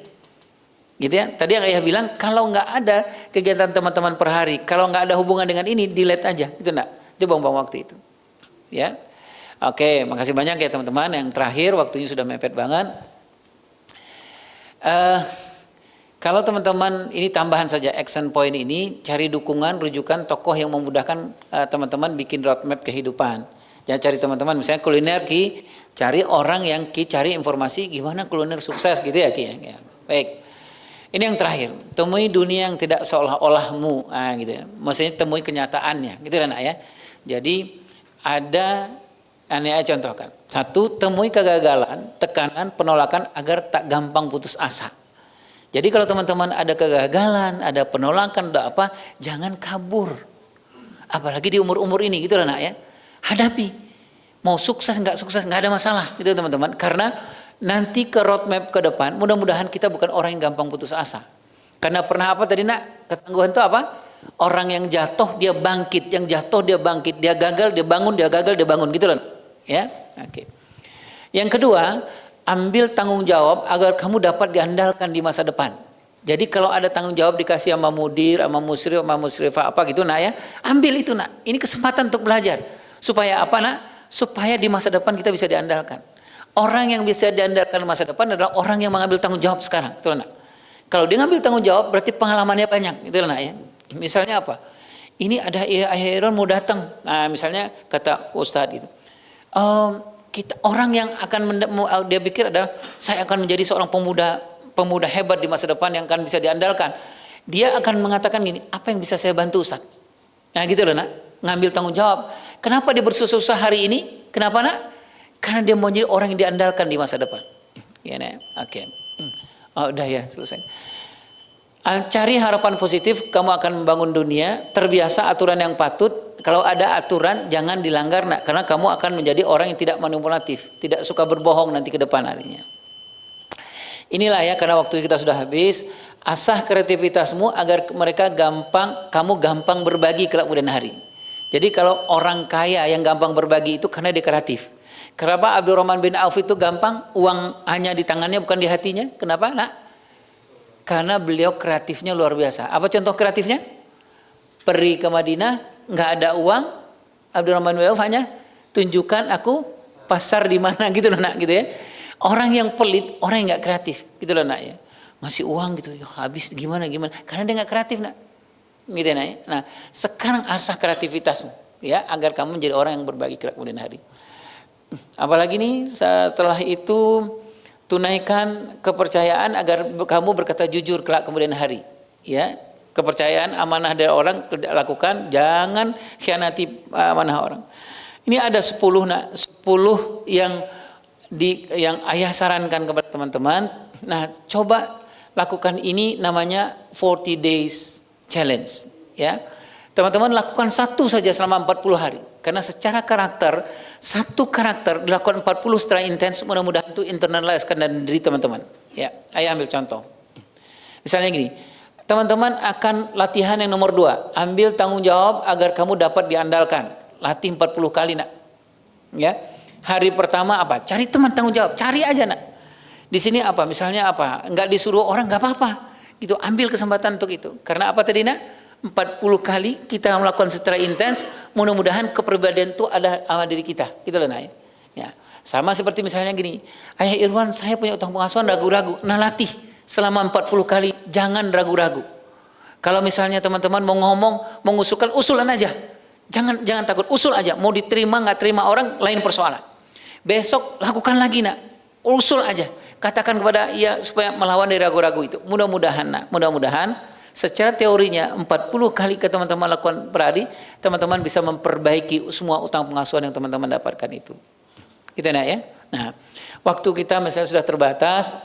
Gitu ya. Tadi yang Ayah bilang kalau nggak ada kegiatan teman-teman per hari, kalau nggak ada hubungan dengan ini, delete aja, gitu Nak. Itu buang-buang waktu itu. Ya. Oke, makasih banyak ya teman-teman. Yang terakhir waktunya sudah mepet banget. Kalau teman-teman ini tambahan saja action point ini, cari dukungan, rujukan tokoh yang memudahkan teman-teman bikin roadmap kehidupan. Jangan cari teman-teman misalnya kuliner Ki, cari orang yang Ki cari informasi gimana kuliner sukses gitu ya Ki ya. Baik. Ini yang terakhir, temui dunia yang tidak seolah-olahmu, gitu ya. Maksudnya temui kenyataannya, gitu kan ya. Jadi ada saya contohkan. 1, temui kegagalan, tekanan, penolakan agar tak gampang putus asa. Jadi kalau teman-teman ada kegagalan, ada penolakan, ada apa, jangan kabur. Apalagi di umur-umur ini gitu lah Nak ya. Hadapi. Mau sukses nggak ada masalah gitu teman-teman. Karena nanti ke roadmap ke depan, mudah-mudahan kita bukan orang yang gampang putus asa. Karena pernah apa tadi Nak? Ketangguhan itu apa? Orang yang jatuh dia bangkit, yang jatuh dia bangkit, dia gagal dia bangun, dia gagal dia bangun gitu lah. Ya. Oke. Yang kedua, ambil tanggung jawab agar kamu dapat diandalkan di masa depan. Jadi kalau ada tanggung jawab dikasih sama mudir, sama musrif, sama musrifah apa gitu Nak ya, ambil itu Nak. Ini kesempatan untuk belajar. Supaya apa Nak? Supaya di masa depan kita bisa diandalkan. Orang yang bisa diandalkan di masa depan adalah orang yang mengambil tanggung jawab sekarang, gitu Nak. Kalau dia ngambil tanggung jawab berarti pengalamannya banyak, gitu Nak ya. Misalnya apa? Ini ada Ayah Irwan mau datang. Nah, misalnya kata Ustadz gitu. Orang yang akan dia pikir adalah saya akan menjadi seorang pemuda hebat di masa depan yang akan bisa diandalkan. Dia akan mengatakan gini, apa yang bisa saya bantu Ustaz? Nah gitu loh Nak, ngambil tanggung jawab. Kenapa dia bersusah-susah hari ini? Kenapa Nak? Karena dia mau jadi orang yang diandalkan di masa depan. Ya Nak, oke. Udah ya selesai. Cari harapan positif, kamu akan membangun dunia. Terbiasa aturan yang patut, kalau ada aturan jangan dilanggar nak, karena kamu akan menjadi orang yang tidak manipulatif, tidak suka berbohong nanti ke depan harinya. Inilah ya, karena waktu kita sudah habis. Asah kreativitasmu agar kamu gampang berbagi kelak kemudian hari. Jadi kalau orang kaya yang gampang berbagi itu karena dia kreatif. Kenapa Abdurrahman bin Auf itu gampang, uang hanya di tangannya bukan di hatinya? Kenapa nak? Karena beliau kreatifnya luar biasa. Apa contoh kreatifnya? Pergi ke Madinah, nggak ada uang, Abdurrahman bin Auf hanya tunjukkan aku pasar di mana gitu loh nak, gitu ya. Orang yang pelit, orang yang nggak kreatif, gitu loh nak ya. Ngasih uang gitu, ya, habis gimana, karena dia nggak kreatif nak, gitu ya nak ya. Nah sekarang asah kreativitasmu, ya, agar kamu menjadi orang yang berbagi kelak kemudian hari. Apalagi nih setelah itu tunaikan kepercayaan agar kamu berkata jujur kelak kemudian hari, ya. Kepercayaan amanah dari orang lakukan, jangan khianati amanah orang. Ini ada 10 nak, 10 yang ayah sarankan kepada teman-teman. Nah, coba lakukan ini, namanya 40 days challenge, ya. Teman-teman lakukan satu saja selama 40 hari. Karena secara karakter, satu karakter dilakukan 40 secara intens, mudah-mudahan itu internalize dan diri teman-teman. Ya, ayah ambil contoh. Misalnya gini, teman-teman akan latihan yang nomor 2, ambil tanggung jawab agar kamu dapat diandalkan. Latih 40 kali nak. Ya. Hari pertama apa? Cari teman tanggung jawab, cari aja nak. Di sini apa? Misalnya apa? Enggak disuruh orang enggak apa-apa. Gitu, ambil kesempatan untuk itu. Karena apa tadi nak? 40 kali kita melakukan secara intens, mudah-mudahan kepribadian itu ada sama diri kita. Gitu loh nak. Ya. Sama seperti misalnya gini, Ayah Irwan, saya punya utang pengasuhan ragu-ragu. Nah, latih selama 40 kali, jangan ragu-ragu. Kalau misalnya teman-teman mau ngomong, mengusulkan, usulan aja. Jangan takut, usul aja. Mau diterima nggak terima orang lain persoalan. Besok lakukan lagi nak, usul aja. Katakan kepada ia supaya melawan dari ragu-ragu itu. Mudah-mudahan secara teorinya 40 kali ke teman-teman lakukan berhari, teman-teman bisa memperbaiki semua utang pengasuhan yang teman-teman dapatkan itu. Gitu nak ya. Nah, waktu kita misalnya sudah terbatas,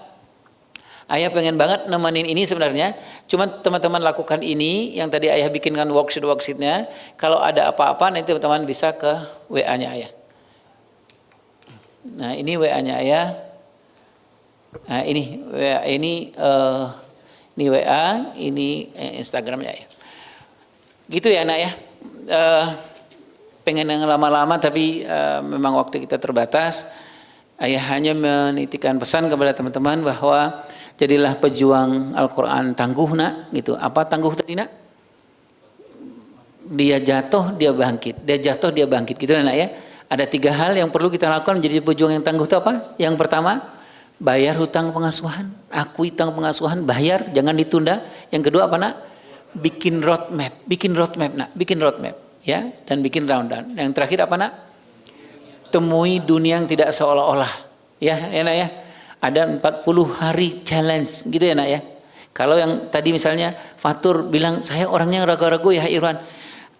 ayah pengen banget nemenin ini sebenarnya. Cuma teman-teman lakukan ini yang tadi ayah bikinkan worksheet-worksheetnya. Kalau ada apa-apa nanti teman-teman bisa ke WA-nya ayah. Nah, ini WA-nya ayah. Nah, ini WA, ini WA, ini Instagramnya ya. Gitu ya nak ya. Pengen yang lama-lama tapi memang waktu kita terbatas. Ayah hanya menitipkan pesan kepada teman-teman bahwa jadilah pejuang Al-Quran tangguh nak. Gitu. Apa tangguh tadi nak? Dia jatuh, dia bangkit. Dia jatuh, dia bangkit. Gitu nak ya. Ada 3 hal yang perlu kita lakukan menjadi pejuang yang tangguh itu apa? Yang pertama, bayar hutang pengasuhan, akui hutang pengasuhan, bayar, jangan ditunda. Yang kedua apa nak? Bikin roadmap nak, bikin roadmap, ya, dan bikin rundown. Yang terakhir apa nak? Temui dunia yang tidak seolah-olah, ya nak ya. Ada 40 hari challenge, gitu ya nak ya. Kalau yang tadi misalnya Fatur bilang saya orangnya ragu-ragu ya Irwan,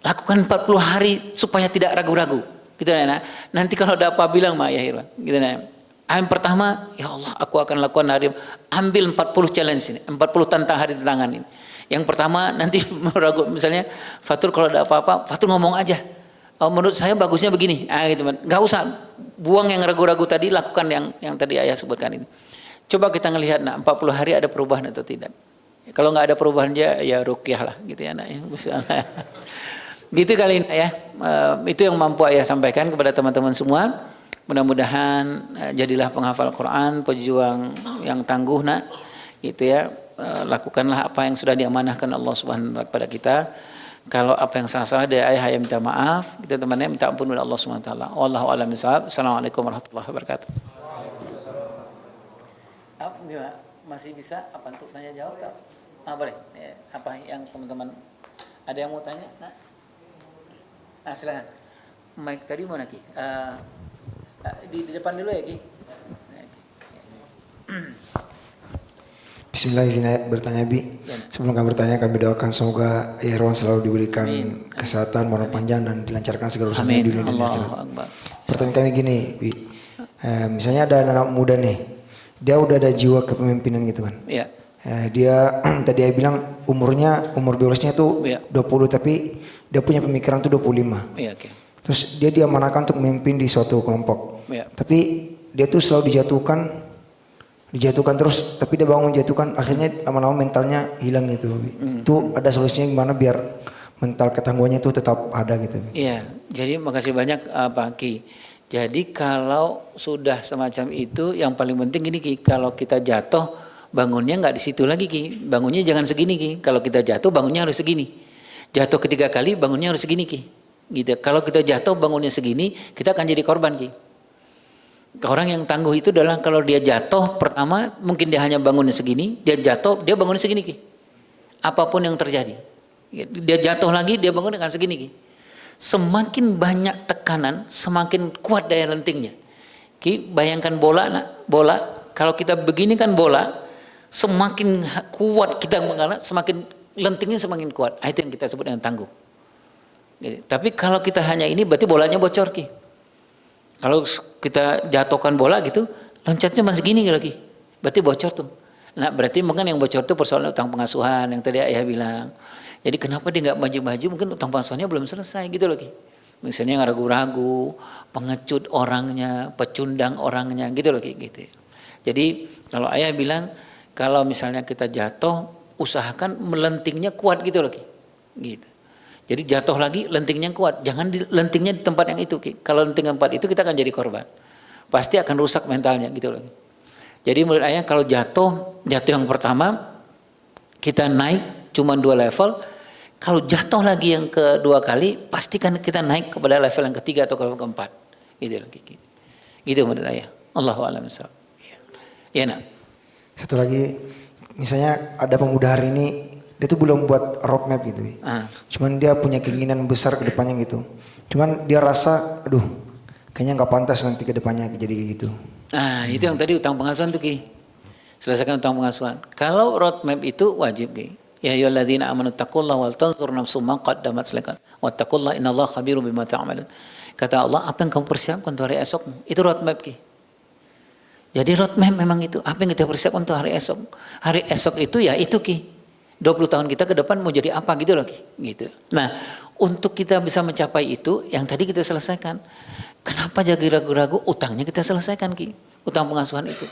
lakukan 40 hari supaya tidak ragu-ragu, gitu ya nak. Nanti kalau ada apa bilang ya Irwan, gitu ya. Yang pertama, ya Allah, aku akan lakukan hari, ambil 40 challenge ini, 40 tantang hari tantangan ini. Yang pertama nanti meragu, misalnya Fatur kalau ada apa-apa, Fatur ngomong aja. Oh, menurut saya bagusnya begini, gitu man. Gak usah buang yang ragu-ragu tadi, lakukan yang tadi ayah sebutkan itu. Coba kita ngelihat, 40 hari ada perubahan atau tidak. Kalau nggak ada perubahan ya ruqyah lah, gitu ya nak. Gitu kali ini ya. Itu yang mampu ayah sampaikan kepada teman-teman semua. Mudah-mudahan jadilah penghafal Quran, pejuang yang tangguh nak, gitu ya. Lakukanlah apa yang sudah diamanahkan Allah Subhanahu wa taala kepada kita. Kalau apa yang salah-salah dari ayah minta maaf, kita temannya minta ampun kepada Allah Subhanahu wa taala. Wallahu a'lam bishawab. Assalamualaikum warahmatullahi wabarakatuh. Masih bisa apa untuk tanya jawab tak? Boleh. Apa yang teman-teman ada yang mau tanya? Nah, silakan. Mic tadi mana Ki? Di depan dulu ya Ki. Bismillah, izin bertanya Bi. Sebelum kami bertanya, kami doakan semoga Irwan selalu diberikan kesehatan, umur panjang dan dilancarkan segala urusannya di dunia dan akhirat. Pertanyaan kami gini, Bi. Misalnya ada anak muda nih, dia udah ada jiwa kepemimpinan gitu kan. Iya. Dia tadi ayah bilang umur biologisnya tuh Iya. 20 tapi dia punya pemikiran tuh 25. Iya, oke. Terus dia diamanahkan untuk memimpin di suatu kelompok. Iya. Tapi dia tuh selalu dijatuhkan terus, tapi dia bangun jatuhkan, akhirnya lama-lama mentalnya hilang gitu. Itu ada solusinya gimana biar mental ketangguhannya itu tetap ada gitu. Iya, jadi makasih banyak Pak Ki. Jadi kalau sudah semacam itu, yang paling penting gini Ki, kalau kita jatuh bangunnya nggak di situ lagi Ki, bangunnya jangan segini Ki. Kalau kita jatuh bangunnya harus segini. Jatuh ketiga kali bangunnya harus segini Ki. Gitu. Kalau kita jatuh bangunnya segini, kita akan jadi korban Ki. Orang yang tangguh itu adalah kalau dia jatuh pertama mungkin dia hanya bangunnya segini, dia jatuh dia bangunnya segini Ki. Apapun yang terjadi. Dia jatuh lagi dia bangun dengan segini Ki. Semakin banyak tekanan, semakin kuat daya lentingnya. Ki, bayangkan bola, kalau kita begini kan bola, semakin kuat kita mengalah, semakin lentingnya semakin kuat. Itu yang kita sebut dengan tangguh. Jadi, tapi kalau kita hanya ini, berarti bolanya bocor Ki. Kalau kita jatuhkan bola gitu, loncatnya masih gini lagi, berarti bocor tuh. Nah, berarti mungkin yang bocor itu persoalan utang pengasuhan yang tadi ayah bilang. Jadi kenapa dia nggak maju-maju? Mungkin utang pengasuhannya belum selesai gitu loh Ki. Misalnya ragu-ragu, pengecut orangnya, pecundang orangnya gitu loh Ki. Gitu. Jadi kalau ayah bilang kalau misalnya kita jatuh, usahakan melentingnya kuat gitu loh Ki. Gitu. Jadi jatuh lagi lentingnya kuat, jangan lentingnya di tempat yang itu Ki. Kalau lenting tempat itu kita akan jadi korban. Pasti akan rusak mentalnya gitu loh. Jadi menurut ayah kalau jatuh yang pertama kita naik cuma 2 level. Kalau jatuh lagi yang kedua kali, pastikan kita naik kepada level yang ketiga atau level keempat. Gitu loh. Gitu menurut ayah. Allahu a'lam bishawab. Ya nak. Satu lagi, misalnya ada pemuda hari ini, dia tuh belum buat roadmap gitu. Cuman dia punya keinginan besar ke depannya gitu. Cuman dia rasa, aduh, kayaknya nggak pantas nanti ke depannya jadi gitu. Nah, itu yang tadi utang pengasuhan tuh Ki. Selesaikan utang pengasuhan. Kalau roadmap itu wajib Ki. Ya ayyuhalladzina amanu taqullaha wal tanzur nafsum ma qaddamat lighad wattaqullaha innallaha khabirum bima ta'malun. Kata Allah, apa yang kamu persiapkan untuk hari esok? Itu roadmap Ki. Jadi roadmap memang itu, apa yang kita persiapkan untuk hari esok? Hari esok itu ya itu Ki. 20 tahun kita ke depan mau jadi apa gitu loh Ki. Gitu. Nah, untuk kita bisa mencapai itu yang tadi kita selesaikan. Kenapa jadi ragu-ragu? Utangnya kita selesaikan Ki. Utang pengasuhan itu.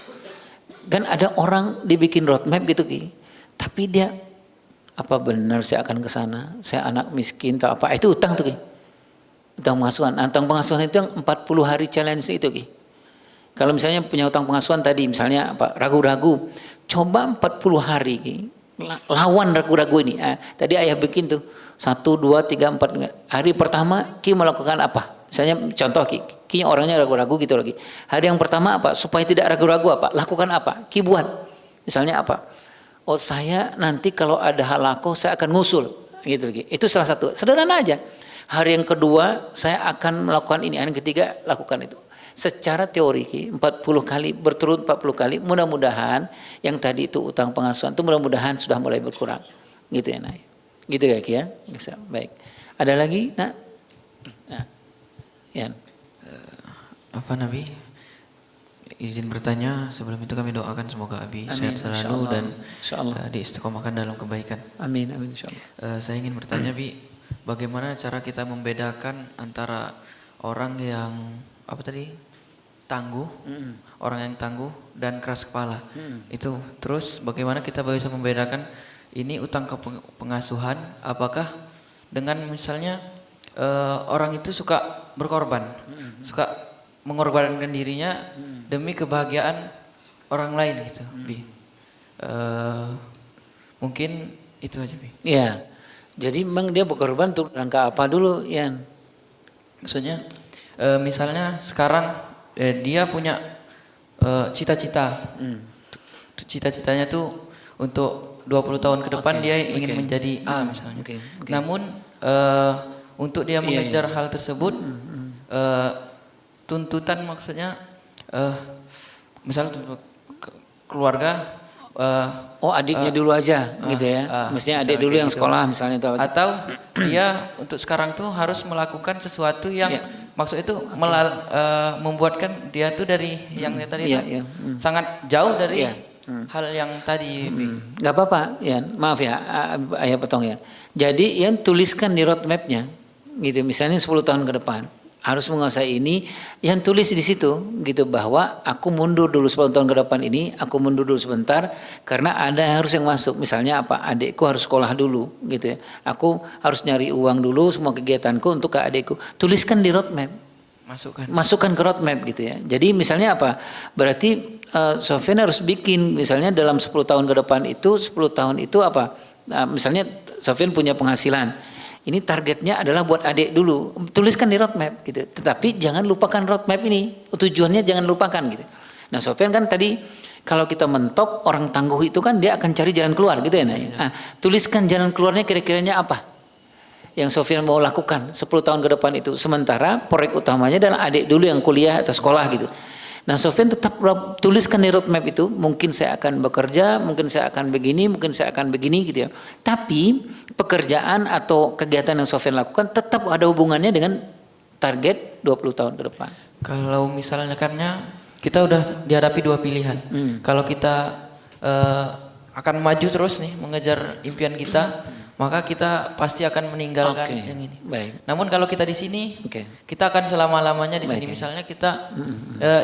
Kan ada orang dibikin roadmap gitu Ki. Tapi dia apa benar saya akan ke sana? Saya anak miskin atau apa? Itu utang tuh Ki. Utang pengasuhan. Nah, utang pengasuhan itu yang 40 hari challenge itu Ki. Kalau misalnya punya utang pengasuhan tadi misalnya apa? Ragu-ragu. Coba 40 hari Ki. Lawan ragu-ragu ini. Tadi ayah bikin tuh 1, 2, 3, 4 hari pertama Ki melakukan apa? Misalnya contoh Ki orangnya ragu-ragu gitu lagi. Hari yang pertama apa? Supaya tidak ragu-ragu apa? Lakukan apa? Ki buat. Misalnya apa? Oh saya nanti kalau ada hal laku saya akan ngusul gitu lagi. Itu salah satu. Sederhana aja. Hari yang kedua saya akan melakukan ini. Hari yang ketiga lakukan itu. Secara teori Ki, 40 kali berturut 40 kali mudah-mudahan yang tadi itu utang pengasuhan itu mudah-mudahan sudah mulai berkurang. Gitu ya Nak. Gitu ya Ki ya. Bisa. Baik. Ada lagi Nak? Nah. Ya. Apa Nabi? Izin bertanya, sebelum itu kami doakan semoga Abi sehat selalu dan diistiqomahkan dalam kebaikan. Amin, amin insyaallah. Saya ingin bertanya Bi, bagaimana cara kita membedakan antara orang yang apa tadi tangguh, orang yang tangguh dan keras kepala. Itu terus bagaimana kita bisa membedakan ini utang pengasuhan, apakah dengan misalnya orang itu suka berkorban, suka mengorbankan dirinya demi kebahagiaan orang lain gitu, Bi. Mungkin itu aja, Bi. Iya. Jadi memang dia berkorban untuk rangka apa dulu, Yan? Maksudnya misalnya sekarang dia punya cita-cita. Cita-citanya tuh untuk 20 tahun ke depan dia ingin menjadi A misalnya. Namun untuk dia mengejar hal tersebut tuntutan maksudnya misalnya keluarga adiknya dulu aja gitu ya. Mestinya adik dulu yang gitu. sekolah misalnya atau dia untuk sekarang tuh harus melakukan sesuatu yang maksud itu membuatkan dia tuh dari yang tadi itu sangat jauh dari hal yang tadi. Nggak apa-apa, ya. Maaf ya, ayah potong ya. Jadi yang tuliskan di roadmapnya, gitu. Misalnya 10 tahun ke depan harus menguasai ini, yang tulis di situ, gitu, bahwa aku mundur dulu 10 tahun ke depan ini, aku mundur dulu sebentar karena ada yang harus yang masuk. Misalnya apa? Adikku harus sekolah dulu, gitu ya. Aku harus nyari uang dulu semua kegiatanku untuk ke adikku. Tuliskan di roadmap. Masukkan ke roadmap gitu ya. Jadi misalnya apa? Berarti Sofyan harus bikin misalnya dalam 10 tahun ke depan itu 10 tahun itu apa? Misalnya Sofyan punya penghasilan. Ini targetnya adalah buat adik dulu. Tuliskan di roadmap gitu. Tetapi jangan lupakan roadmap ini. Tujuannya jangan lupakan gitu. Nah, Sofyan kan tadi kalau kita mentok orang tangguh itu kan dia akan cari jalan keluar gitu ya. Nah, tuliskan jalan keluarnya kira-kiranya apa? Yang Sofyan mau lakukan 10 tahun ke depan itu. Sementara proyek utamanya adalah adik dulu yang kuliah atau sekolah gitu. Nah, Sofyan tetap tuliskan di roadmap itu, mungkin saya akan bekerja, mungkin saya akan begini, mungkin saya akan begini gitu ya. Tapi pekerjaan atau kegiatan yang Sofyan lakukan tetap ada hubungannya dengan target 20 tahun ke depan. Kalau misalnya karena kita udah dihadapi dua pilihan. Kalau kita akan maju terus nih mengejar impian kita, maka kita pasti akan meninggalkan yang ini. Baik. Namun kalau kita di sini, kita akan selama-lamanya di sini. Misalnya kita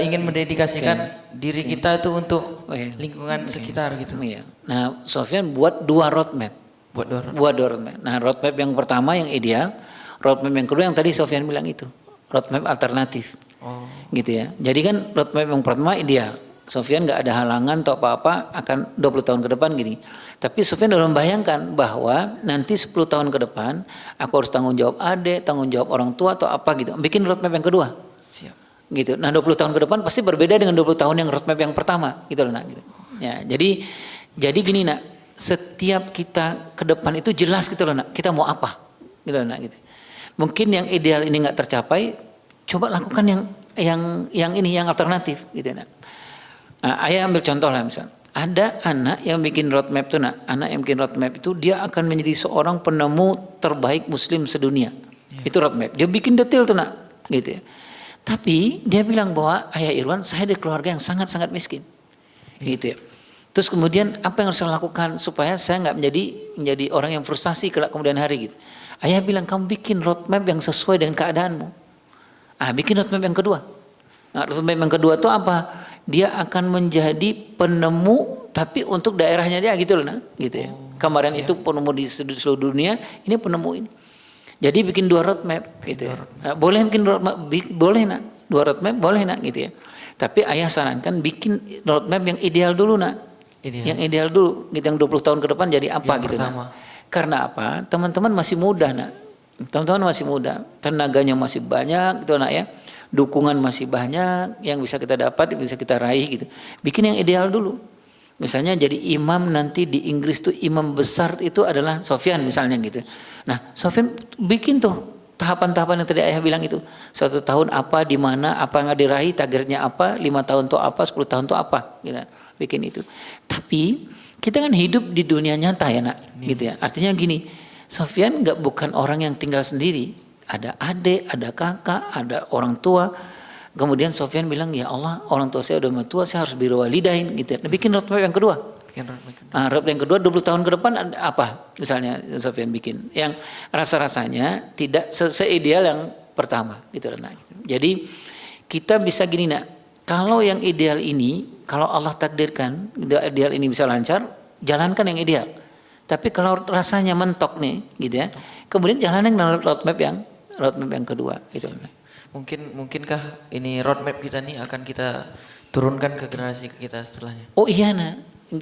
ingin mendedikasikan diri kita itu untuk lingkungan sekitar gitu. Nah, Sofyan buat dua roadmap. Buat dua roadmap. Nah, roadmap yang pertama yang ideal, roadmap yang kedua yang tadi Sofyan bilang itu, roadmap alternatif. Gitu ya. Jadi kan roadmap yang pertama ideal. Sofyan nggak ada halangan atau apa-apa akan 20 tahun ke depan gini. Tapi Sofyan udah membayangkan bahwa nanti 10 tahun ke depan aku harus tanggung jawab adik, tanggung jawab orang tua atau apa gitu. Bikin roadmap yang kedua. Siap. Gitu. Nah, 20 tahun ke depan pasti berbeda dengan 20 tahun yang roadmap yang pertama gitu loh, Nak, gitu. Ya, jadi gini, Nak, setiap kita ke depan itu jelas gitu loh, Nak. Kita mau apa? Gitu loh, Nak, gitu. Mungkin yang ideal ini nggak tercapai, coba lakukan yang ini yang alternatif gitu, Nak. Nah, ayah ambil contoh lah misalnya. Ada anak yang bikin roadmap tuh, Nak. Anak yang bikin roadmap itu dia akan menjadi seorang penemu terbaik muslim sedunia. Itu roadmap. Dia bikin detail tuh, Nak. Gitu ya. Tapi dia bilang bahwa ayah Irwan, saya dari keluarga yang sangat-sangat miskin. Gitu ya. Terus kemudian apa yang harus saya lakukan supaya saya nggak menjadi orang yang frustasi kelak kemudian hari gitu. Ayah bilang kamu bikin roadmap yang sesuai dengan keadaanmu. Bikin roadmap yang kedua. Nah, roadmap yang kedua itu apa? Dia akan menjadi penemu tapi untuk daerahnya dia gitu loh, nah, gitu ya. Kemarin itu penemu di seluruh dunia, ini penemu ini. Jadi bikin dua roadmap gitu ya. Nah, boleh bikin roadmap, boleh, Nak. Dua roadmap boleh, Nak, gitu ya. Tapi ayah sarankan bikin roadmap yang ideal dulu, Nak. Yang ideal dulu, gitu, yang 20 tahun ke depan jadi apa yang gitu, Nak. Karena apa? Teman-teman masih muda, Nak. Teman-teman masih muda, tenaganya masih banyak gitu, Nak, ya. Dukungan masih banyak yang bisa kita dapat, bisa kita raih gitu. Bikin yang ideal dulu. Misalnya jadi imam nanti di Inggris tuh imam besar itu adalah Sofyan misalnya gitu. Nah, Sofyan bikin tuh tahapan-tahapan yang tadi ayah bilang itu. 1 tahun apa, di mana, apa yang diraih, targetnya apa, 5 tahun tuh apa, 10 tahun tuh apa gitu. Bikin itu. Tapi kita kan hidup di dunia nyata ya, Nak, gitu ya. Artinya gini, Sofyan bukan orang yang tinggal sendiri. Ada adik, ada kakak, ada orang tua. Kemudian Sofyan bilang, ya Allah, orang tua saya udah tua, saya harus biru walidain gitu. Nah, bikin roadmap yang kedua. Roadmap yang kedua 20 tahun ke depan apa? Misalnya Sofyan bikin yang rasa-rasanya tidak seideal yang pertama gitu. Nah, gitu. Jadi kita bisa gini, Nak. Kalau yang ideal ini, kalau Allah takdirkan ideal ini bisa lancar, jalankan yang ideal. Tapi kalau rasanya mentok nih, gitu ya. Kemudian jalanin roadmap yang kedua gitu. Mungkinkah ini roadmap kita nih akan kita turunkan ke generasi kita setelahnya? Oh iya, Nak.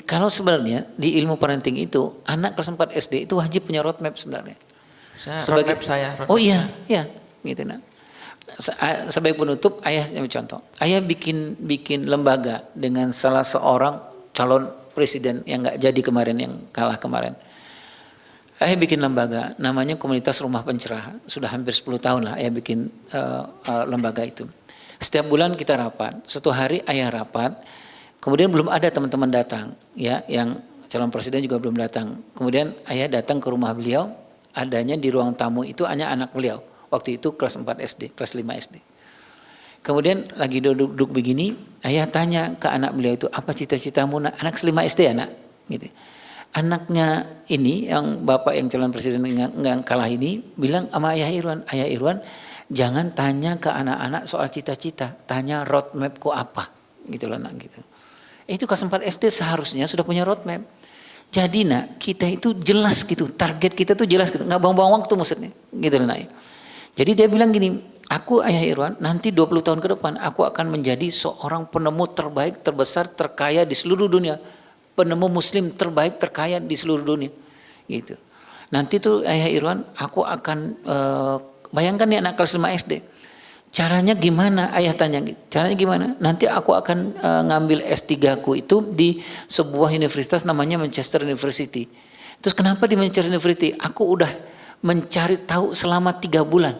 Kalau sebenarnya di ilmu parenting itu anak kelas 4 SD itu wajib punya roadmap sebenarnya. Roadmap saya. Oh iya, gitu, Nak. Sebagai penutup, ayah contoh. Ayah bikin lembaga dengan salah seorang calon presiden yang nggak jadi kemarin, yang kalah kemarin. Ayah bikin lembaga, namanya Komunitas Rumah Pencerahan. Sudah hampir 10 tahun lah ayah bikin lembaga itu. Setiap bulan kita rapat. Suatu hari ayah rapat, kemudian belum ada teman-teman datang, ya, yang calon presiden juga belum datang. Kemudian ayah datang ke rumah beliau, adanya di ruang tamu itu hanya anak beliau. Waktu itu kelas 4 SD, kelas 5 SD. Kemudian lagi duduk begini, ayah tanya ke anak beliau itu, apa cita-citamu nak? Anak 5 SD anak, gitu. Anaknya ini yang bapak yang calon presiden yang kalah ini bilang sama Ayah Irwan, jangan tanya ke anak-anak soal cita-cita, tanya roadmapku apa, gitu loh nak gitu. Itu kelas 4 SD seharusnya sudah punya roadmap. Jadi nak kita itu jelas gitu, target kita tuh jelas gitu, nggak buang-buang waktu maksudnya, gitu loh nak. Jadi dia bilang gini, aku Ayah Irwan nanti 20 tahun ke depan aku akan menjadi seorang penemu terbaik, terbesar, terkaya di seluruh dunia. Penemu muslim terbaik, terkaya di seluruh dunia. Gitu. Nanti tuh Ayah Irwan, aku akan bayangkan nih anak kelas 5 SD. Caranya gimana? Ayah tanya gitu. Caranya gimana? Nanti aku akan ngambil S3 ku itu di sebuah universitas namanya Manchester University. Terus kenapa di Manchester University? Aku udah mencari tahu selama 3 bulan.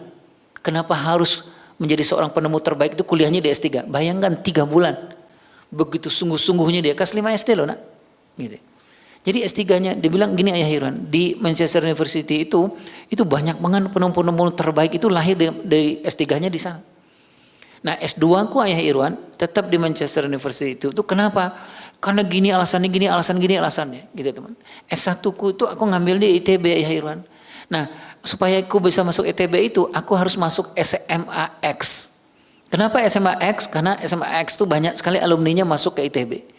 Kenapa harus menjadi seorang penemu terbaik itu kuliahnya di S3? Bayangkan 3 bulan. Begitu sungguh-sungguhnya dia kelas 5 SD loh nak. Gitu. Jadi S3-nya dia bilang gini Ayah Irwan, di Manchester University itu banyak banget penemu-penemu terbaik itu lahir dari S3-nya di sana. Nah S2 ku Ayah Irwan tetap di Manchester University itu kenapa? Karena gini alasannya gitu teman. S1 ku itu aku ngambil di ITB Ayah Irwan. Nah supaya aku bisa masuk ITB itu aku harus masuk SMAX. Kenapa SMAX? Karena SMAX itu banyak sekali alumninya masuk ke ITB.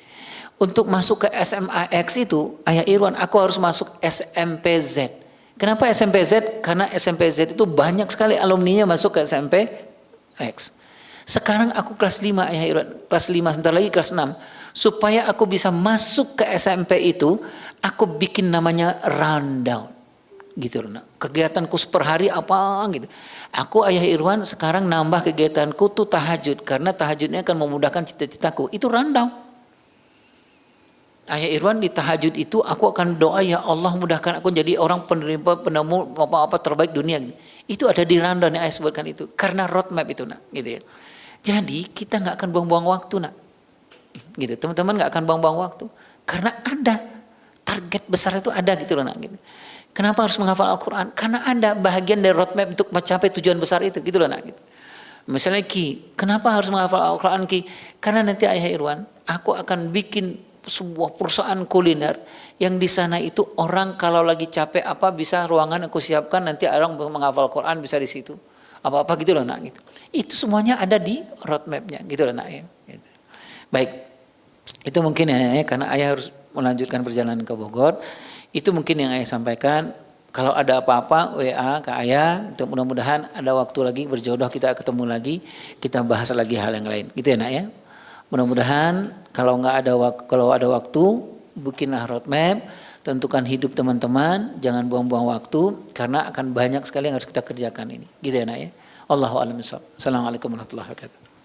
Untuk masuk ke SMAX itu, Ayah Irwan, aku harus masuk SMPZ. Kenapa SMPZ? Karena SMPZ itu banyak sekali alumninya masuk ke SMPX. Sekarang aku kelas 5 Ayah Irwan, kelas 5 sebentar lagi kelas 6. Supaya aku bisa masuk ke SMP itu, aku bikin namanya rundown. Gitu loh. Kegiatanku per hari apa gitu. Aku Ayah Irwan sekarang nambah kegiatanku tuh tahajud. Karena tahajudnya akan memudahkan cita-citaku. Itu rundown. Ayah Irwan di tahajud itu aku akan doa ya Allah mudahkan aku jadi orang penemu apa-apa terbaik dunia. Itu ada di rundown yang ayah sebutkan itu karena roadmap itu nak, gitu ya. Jadi kita nggak akan buang-buang waktu nak, gitu. Teman-teman nggak akan buang-buang waktu karena ada target besar itu ada gitu loh nak. Gitu. Kenapa harus menghafal Al-Quran? Karena ada bahagian dari roadmap untuk mencapai tujuan besar itu, gitu loh nak. Gitu. Misalnya Ki, kenapa harus menghafal Al-Quran Ki? Karena nanti Ayah Irwan, aku akan bikin sebuah perusahaan kuliner yang di sana itu orang kalau lagi capek apa bisa ruangan aku siapkan nanti orang menghafal Quran bisa di situ apa-apa gitu loh nak gitu. Itu semuanya ada di roadmapnya gitu loh nak ya. Gitu. Baik, itu mungkin ya karena ayah harus melanjutkan perjalanan ke Bogor. Itu mungkin yang ayah sampaikan. Kalau ada apa-apa WA ke ayah. Mudah-mudahan ada waktu lagi berjodoh kita ketemu lagi kita bahas lagi hal yang lain gitu ya nak ya. Mudah-mudahan kalau ada waktu bikinlah roadmap, tentukan hidup teman-teman, jangan buang-buang waktu karena akan banyak sekali yang harus kita kerjakan ini. Gitu ya nak ya. Allahu a'lam bishawab. Assalamualaikum warahmatullahi wabarakatuh.